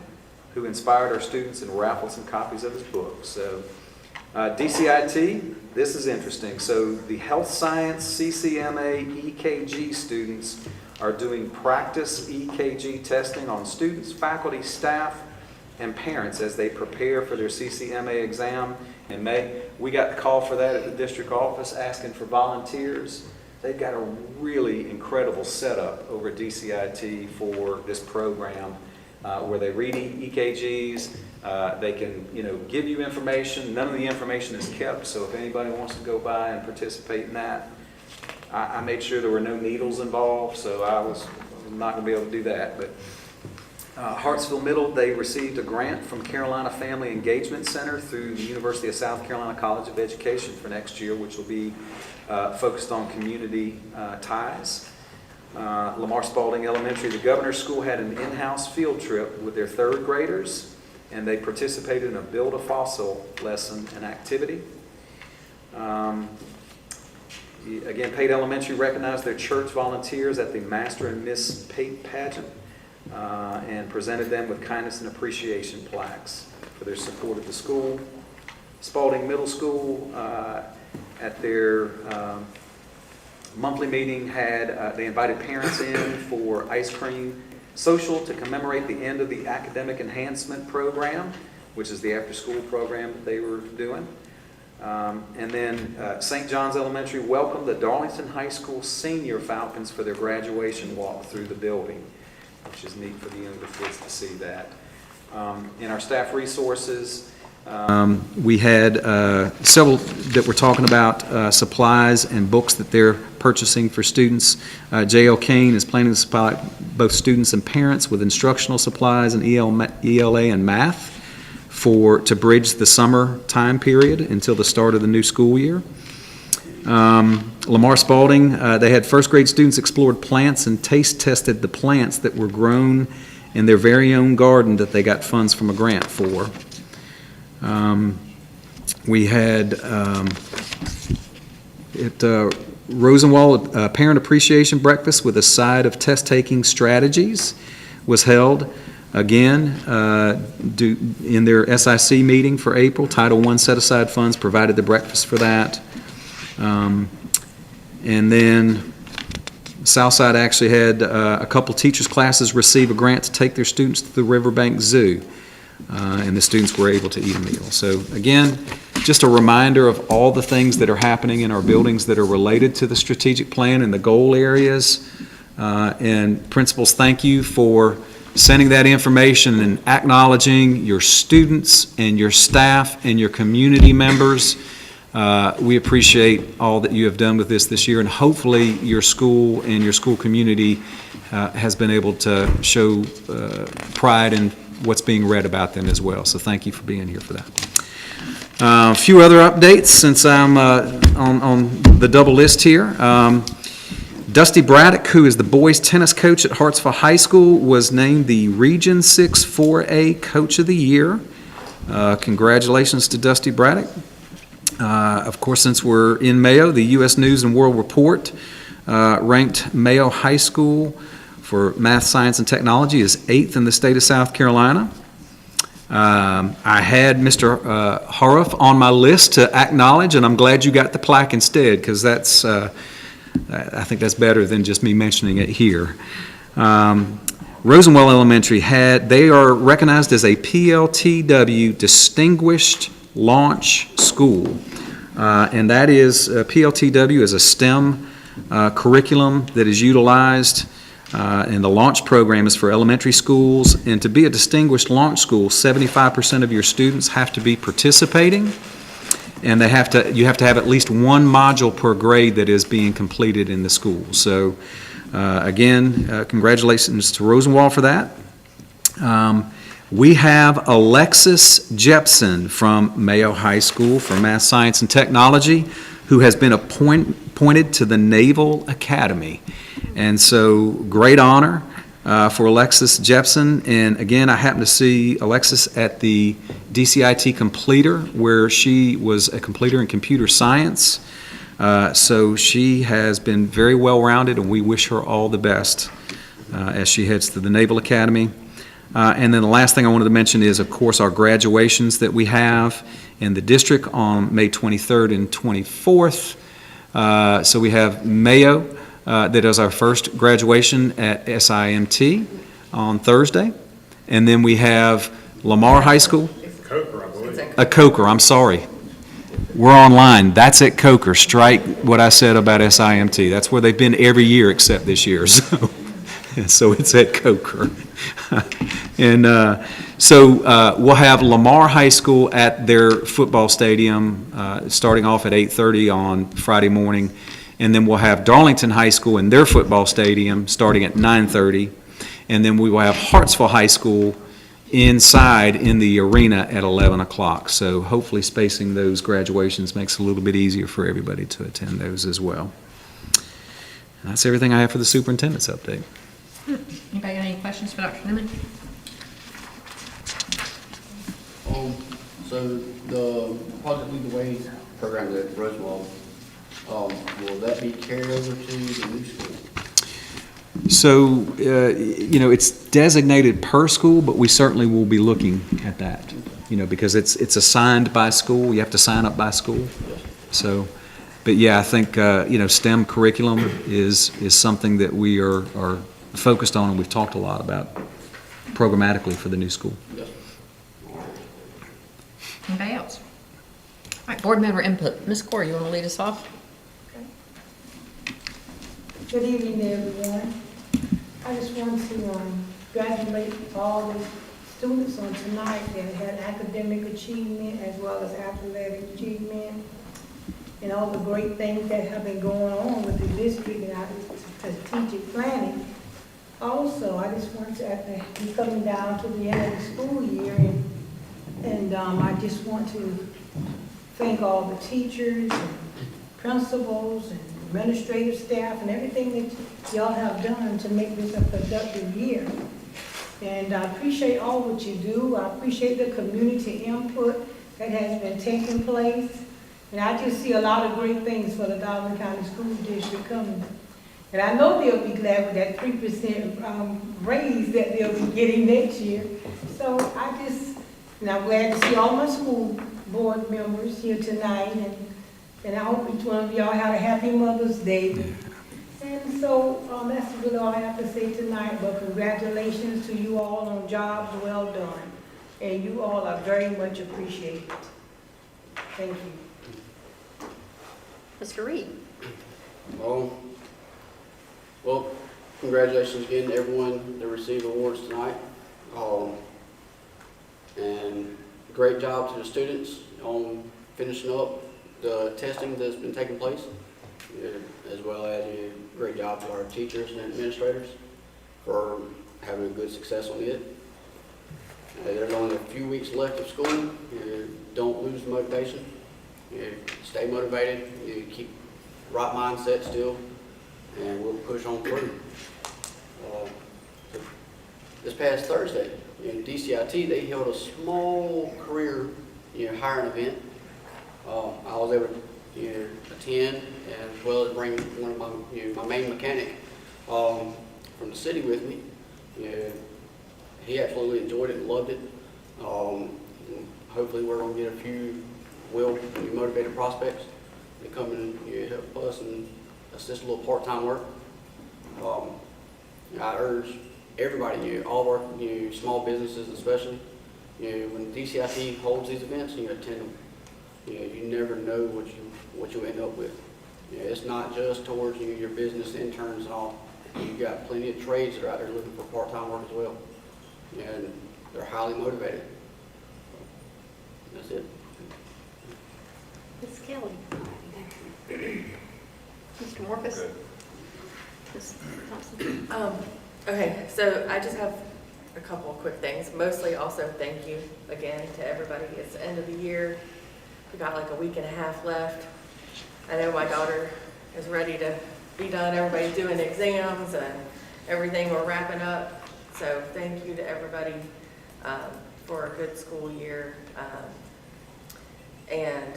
who inspired our students and raffled some copies of his book. So DCIT, this is interesting. So the health science CCMA EKG students are doing practice EKG testing on students, faculty, staff, and parents as they prepare for their CCMA exam in May. We got the call for that at the district office asking for volunteers. They've got a really incredible setup over at DCIT for this program where they read EKGs. They can, give you information. None of the information is kept, so if anybody wants to go by and participate in that, I made sure there were no needles involved, so I was not going to be able to do that. But Hartsville Middle, they received a grant from Carolina Family Engagement Center through the University of South Carolina College of Education for next year, which will be focused on community ties. Lamar Spalding Elementary, the Governor's School, had an in-house field trip with their third graders, and they participated in a Build a Fossil lesson and activity. Again, Pate Elementary recognized their church volunteers at the Master and Miss Pate pageant and presented them with kindness and appreciation plaques for their support of the school. Spalding Middle School, at their monthly meeting, they invited parents in for ice cream social to commemorate the end of the academic enhancement program, which is the after-school program that they were doing. And then St. John's Elementary welcomed the Darlington High School Senior Falcons for their graduation walk through the building, which is neat for the younger kids to see that. In our staff resources, we had several that were talking about supplies and books that they're purchasing for students. J.L. Kane is planning to supply both students and parents with instructional supplies and ELA and math to bridge the summer time period until the start of the new school year. Lamar Spalding, they had first grade students explored plants and taste tested the plants that were grown in their very own garden that they got funds from a grant for. We had at Rosenwald, a parent appreciation breakfast with a side of test-taking strategies was held. Again, in their SIC meeting for April, Title I set-aside funds provided the breakfast for that. And then Southside actually had a couple teachers' classes receive a grant to take their students to the Riverbank Zoo, and the students were able to eat a meal. So again, just a reminder of all the things that are happening in our buildings that are related to the strategic plan and the goal areas. And principals, thank you for sending that information and acknowledging your students and your staff and your community members. We appreciate all that you have done with this year, and hopefully your school and your school community has been able to show pride in what's being read about them as well. So thank you for being here for that. A few other updates since I'm on the double list here. Dusty Braddock, who is the boys tennis coach at Hartsville High School, was named the Region 6 4A Coach of the Year. Congratulations to Dusty Braddock. Of course, since we're in Mayo, the U.S. News and World Report ranked Mayo High School for Math, Science, and Technology as 8th in the state of South Carolina. I had Mr. Haruff on my list to acknowledge, and I'm glad you got the plaque instead, because that's I think that's better than just me mentioning it here. Rosenwell Elementary they are recognized as a PLTW Distinguished Launch School, and that is PLTW is a STEM curriculum that is utilized, and the launch program is for elementary schools. And to be a distinguished launch school, 75% of your students have to be participating, and you have to have at least one module per grade that is being completed in the school. So again, congratulations to Rosenwald for that. We have Alexis Jepson from Mayo High School for Math, Science, and Technology, who has been appointed to the Naval Academy. And so great honor for Alexis Jepson. And again, I happened to see Alexis at the DCIT Completer, where she was a completer in computer science. So she has been very well-rounded, and we wish her all the best as she heads to the Naval Academy. And then the last thing I wanted to mention is, of course, our graduations that we have in the district on May 23rd and 24th. So we have Mayo, that is our first graduation at SIMT on Thursday. And then we have Lamar High School. Coker, I believe. Coker, I'm sorry. We're online. That's at Coker. Strike what I said about SIMT. That's where they've been every year except this year. So it's at Coker. And so we'll have Lamar High School at their football stadium starting off at 8:30 on Friday morning. And then we'll have Darlington High School in their football stadium starting at 9:30. And then we will have Hartsville High School inside in the arena at 11 o'clock. So hopefully spacing those graduations makes it a little bit easier for everybody to attend those as well. And that's everything I have for the superintendent's update. Anybody got any questions for Dr. Newman? So the Project Lead the Way program at Roosevelt, will that be carried over to the new school? So, it's designated per school, but we certainly will be looking at that, because it's assigned by school. You have to sign up by school. So, but yeah, I think, STEM curriculum is something that we are focused on, and we've talked a lot about programmatically for the new school. Anybody else? All right, board member input. Ms. Corr, you want to lead us off? Good evening, everyone. I just want to congratulate all the students on tonight that had academic achievement as well as athletic achievement, and all the great things that have been going on with the district and our strategic planning. Also, I just want to be coming down to the end of the school year, and I just want to thank all the teachers, principals and administrative staff and everything that y'all have done to make this a productive year. And I appreciate all what you do. I appreciate the community input that has been taking place. And I just see a lot of great things for the Darlington County School District coming. And I know they'll be glad with that 3% raise that they'll be getting next year. So and I'm glad to see all my school board members here tonight. And I hope each one of y'all had a happy Mother's Day. And so that's really all I have to say tonight, but congratulations to you all on jobs well done. And you all are very much appreciated. Thank you. Mr. Reed. Well, congratulations again to everyone that received awards tonight. And great job to the students on finishing up the testing that's been taking place, as well as a great job to our teachers and administrators for having a good success on it. There's only a few weeks left of school. Don't lose motivation. Stay motivated. Keep right mindset still, and we'll push on through. This past Thursday, in DCIT, they held a small career hiring event. I was able to attend, as well as bring one of my main mechanic from the city with me. He absolutely enjoyed it and loved it. Hopefully we're going to get a few motivated prospects to come and help us and assist a little part-time work. I urge everybody, all of our small businesses especially, when DCIT holds these events, attend them. You never know what you end up with. It's not just towards your business interns and all. You've got plenty of trades that are out there looking for part-time work as well. And they're highly motivated. That's it. Ms. Kelly. Mr. Morpus. Ms. Thompson. Okay, so I just have a couple of quick things. Mostly also thank you again to everybody. It's the end of the year. We got like a week and a half left. I know my daughter is ready to be done. Everybody's doing exams and everything. We're wrapping up. So thank you to everybody for a good school year. And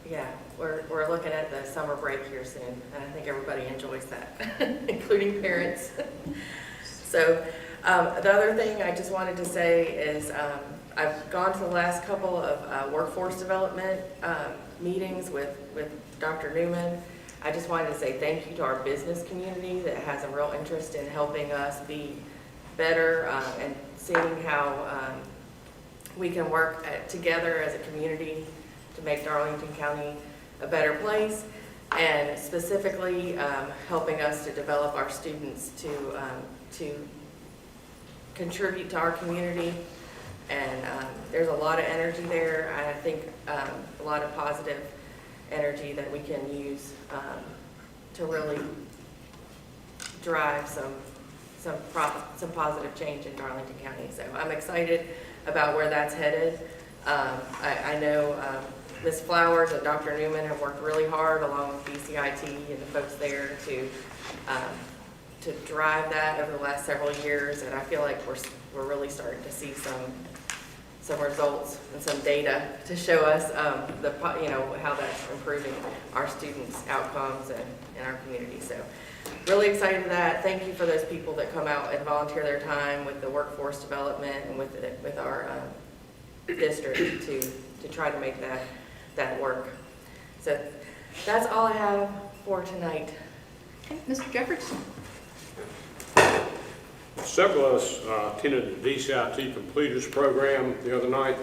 yeah, we're looking at the summer break here soon, and I think everybody enjoys that, including parents. So the other thing I just wanted to say is I've gone to the last couple of workforce development meetings with Dr. Newman. I just wanted to say thank you to our business community that has a real interest in helping us be better and seeing how we can work together as a community to make Darlington County a better place, and specifically helping us to develop our students to contribute to our community. And there's a lot of energy there. I think a lot of positive energy that we can use to really drive some positive change in Darlington County. So I'm excited about where that's headed. I know Ms. Flowers and Dr. Newman have worked really hard along with BCIT and the folks there to drive that over the last several years, and I feel like we're really starting to see some results and some data to show us how that's improving our students' outcomes and our community. So really excited for that. Thank you for those people that come out and volunteer their time with the workforce development and with our district to try to make that work. So that's all I have for tonight. Okay, Mr. Jeffords. Several of us attended the DCIT Completers Program the other night,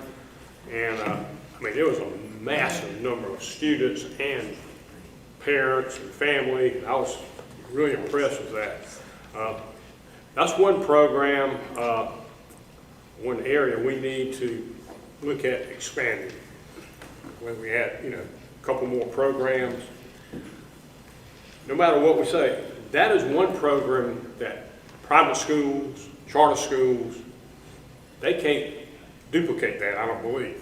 and there was a massive number of students and parents and family. I was really impressed with that. That's one program, one area we need to look at expanding. When we had, a couple more programs. No matter what we say, that is one program that private schools, charter schools, they can't duplicate that, I don't believe.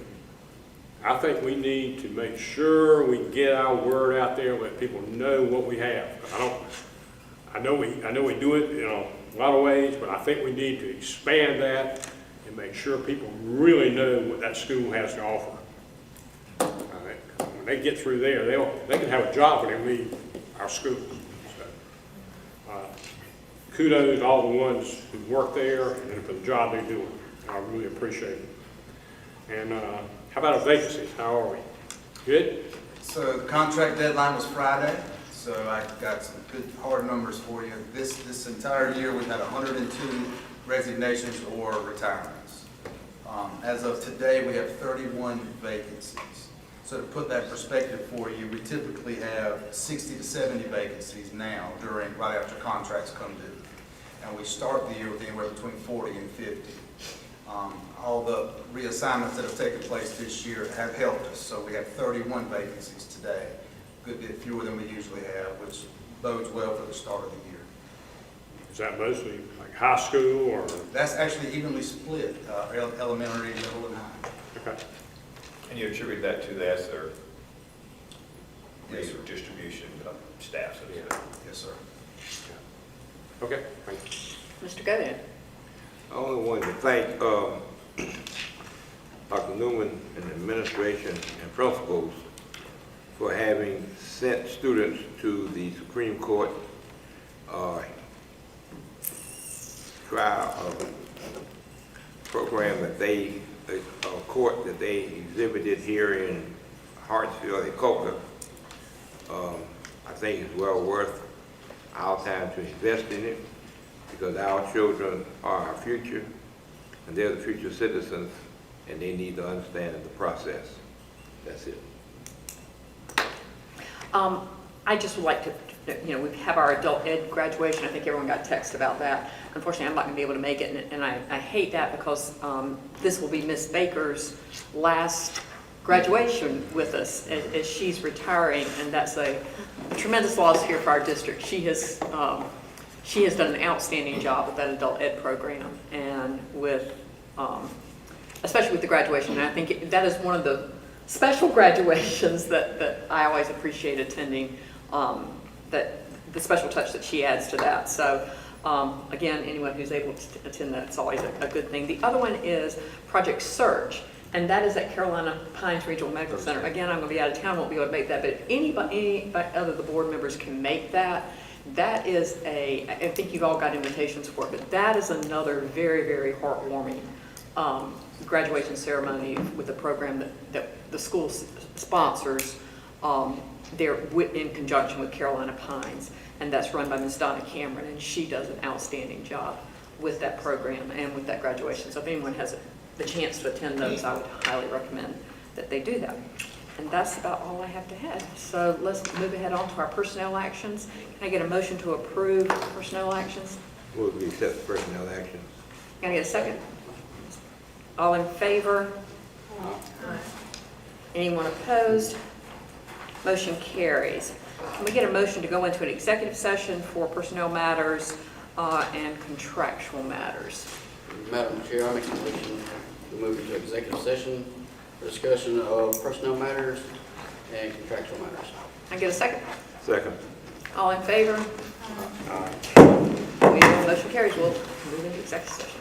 I think we need to make sure we get our word out there, let people know what we have. I know we do it, a lot of ways, but I think we need to expand that and make sure people really know what that school has to offer. When they get through there, they can have a job when they leave our schools. So, kudos to all the ones who work there and for the job they're doing. I really appreciate it. And how about our vacancies? How are we? Good? So the contract deadline was Friday, so I got some good hard numbers for you. This entire year, we've had 102 resignations or retirements. As of today, we have 31 vacancies. So to put that in perspective for you, we typically have 60 to 70 vacancies now right after contracts come due. And we start the year with anywhere between 40 and 50. All the reassignments that have taken place this year have helped us. So we have 31 vacancies today, a good bit fewer than we usually have, which bodes well for the start of the year. Is that mostly like high school or? That's actually evenly split, elementary, middle, and high. Okay. And you attribute that to the ESSER Yes, sir. distribution of staff, so to speak? Yes, sir. Okay, thank you. Mr. Godin. I only wanted to thank Dr. Newman and the administration and principals for having sent students to the Supreme Court trial program that they, court that they exhibited here in Hartsfield, Ecoca. I think it's well worth our time to invest in it, because our children are our future, and they're the future citizens, and they need to understand the process. That's it. I just would like to, we have our adult ed graduation. I think everyone got a text about that. Unfortunately, I'm not going to be able to make it, and I hate that because this will be Miss Baker's last graduation with us as she's retiring, and that's a tremendous loss here for our district. She has done an outstanding job with that adult ed program, and with especially with the graduation. And I think that is one of the special graduations that I always appreciate attending. That the special touch that she adds to that. So again, anyone who's able to attend that, it's always a good thing. The other one is Project Search, and that is at Carolina Pines Regional Medical Center. Again, I'm going to be out of town, won't be able to make that, but if any other of the board members can make that, that is I think you've all got invitations for it, but that is another very, very heartwarming graduation ceremony with the program that the school sponsors. They're in conjunction with Carolina Pines, and that's run by Ms. Donna Cameron, and she does an outstanding job with that program and with that graduation. So if anyone has the chance to attend those, I would highly recommend that they do that. And that's about all I have to add. So let's move ahead on to our personnel actions. Can I get a motion to approve personnel actions? Will we accept personnel actions? Can I get a second? All in favor? Anyone opposed? Motion carries. Can we get a motion to go into an executive session for personnel matters and contractual matters? Madam Chair, I make a motion to move into executive session for discussion of personnel matters and contractual matters. Can I get a second? Second. All in favor? Motion carries. We'll move into executive session.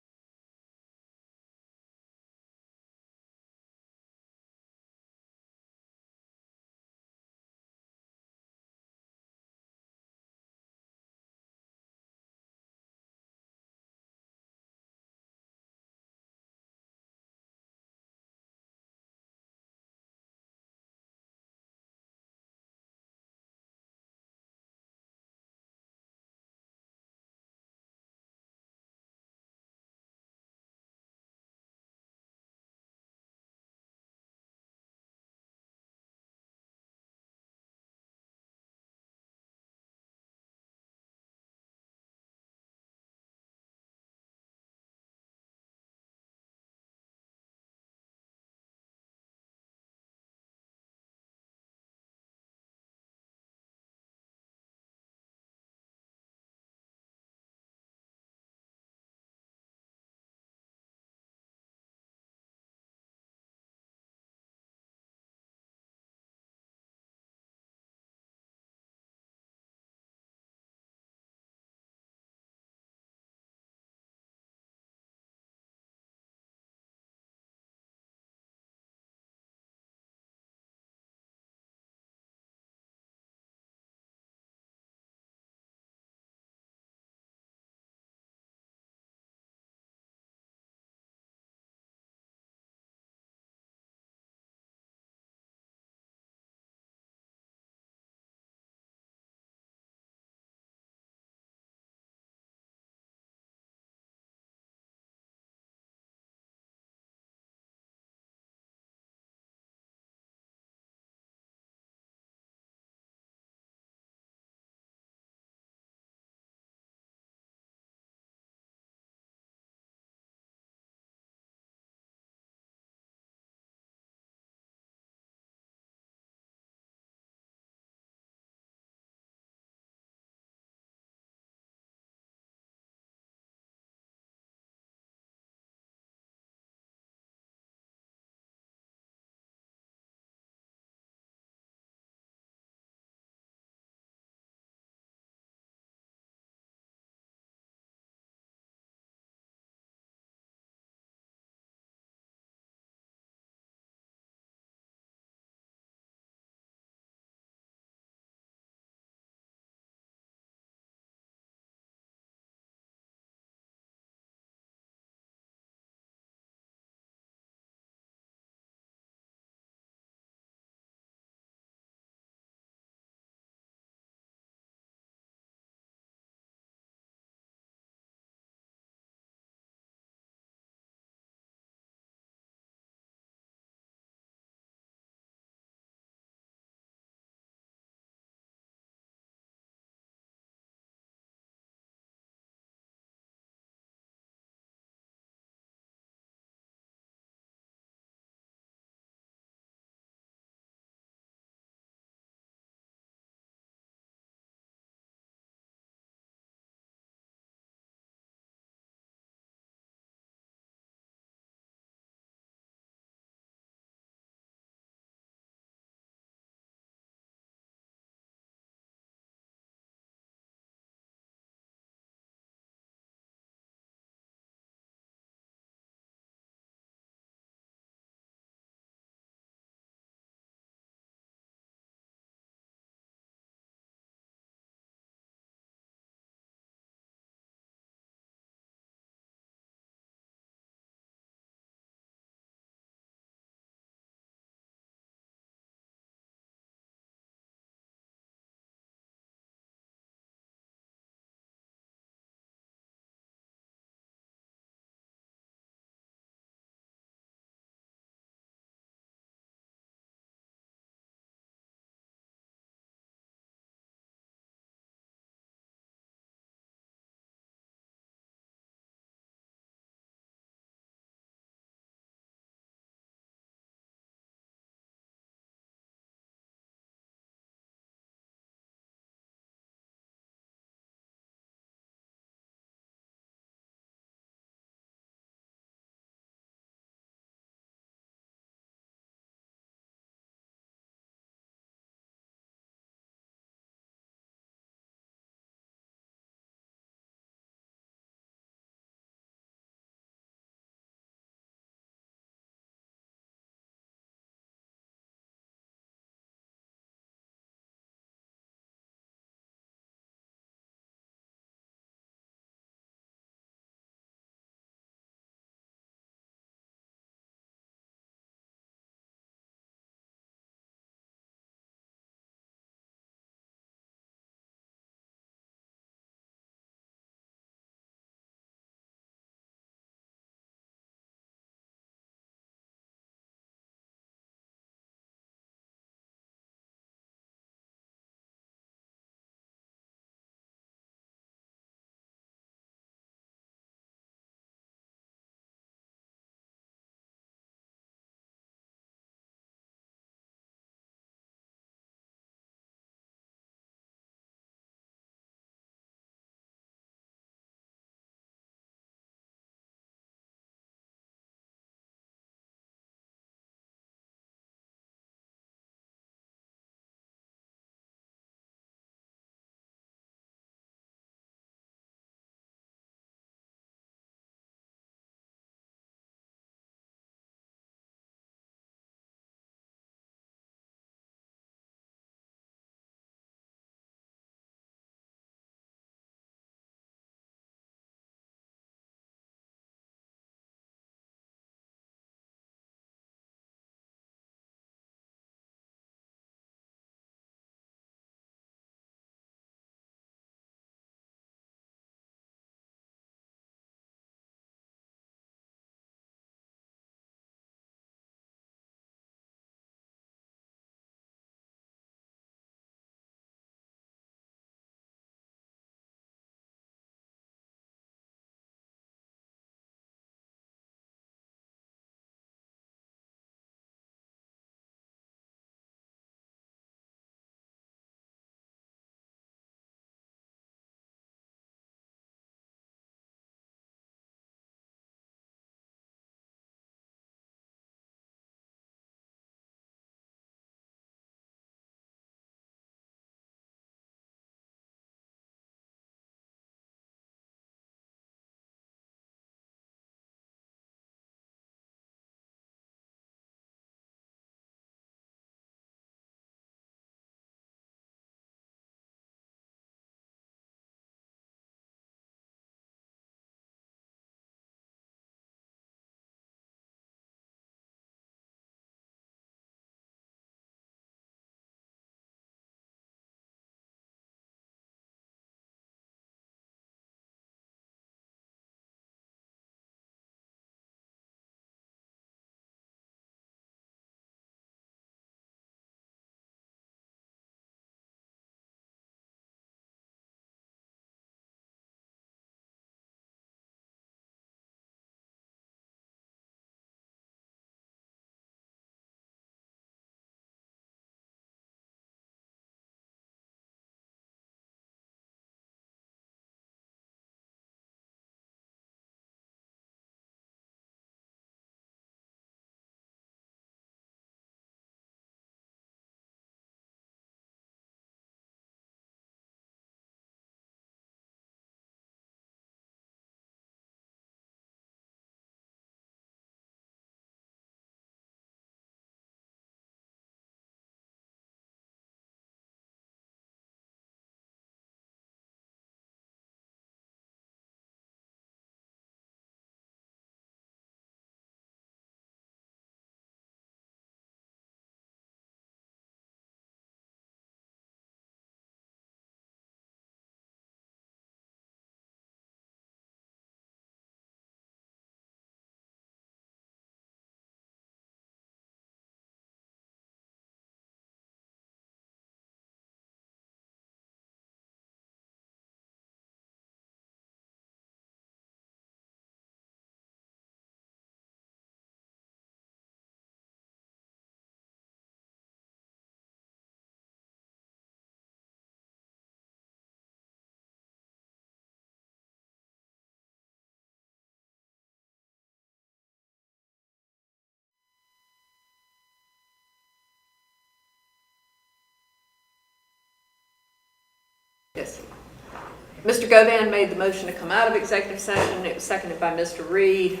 Mr. Govan made the motion to come out of executive session. It was seconded by Mr. Reed.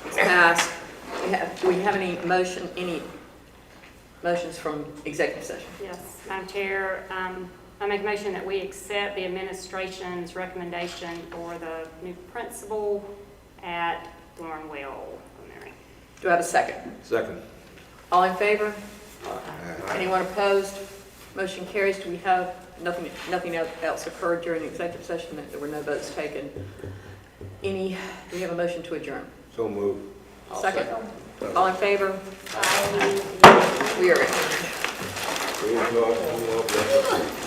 It's passed. Do we have any motions from executive session? Yes, Madam Chair, I make a motion that we accept the administration's recommendation for the new principal at Thornwell Elementary. Do I have a second? Second. All in favor? Anyone opposed? Motion carries. Do we have, nothing else occurred during the executive session? There were no votes taken. Do we have a motion to adjourn? So moved. Second. All in favor? We are adjourned. We enjoy-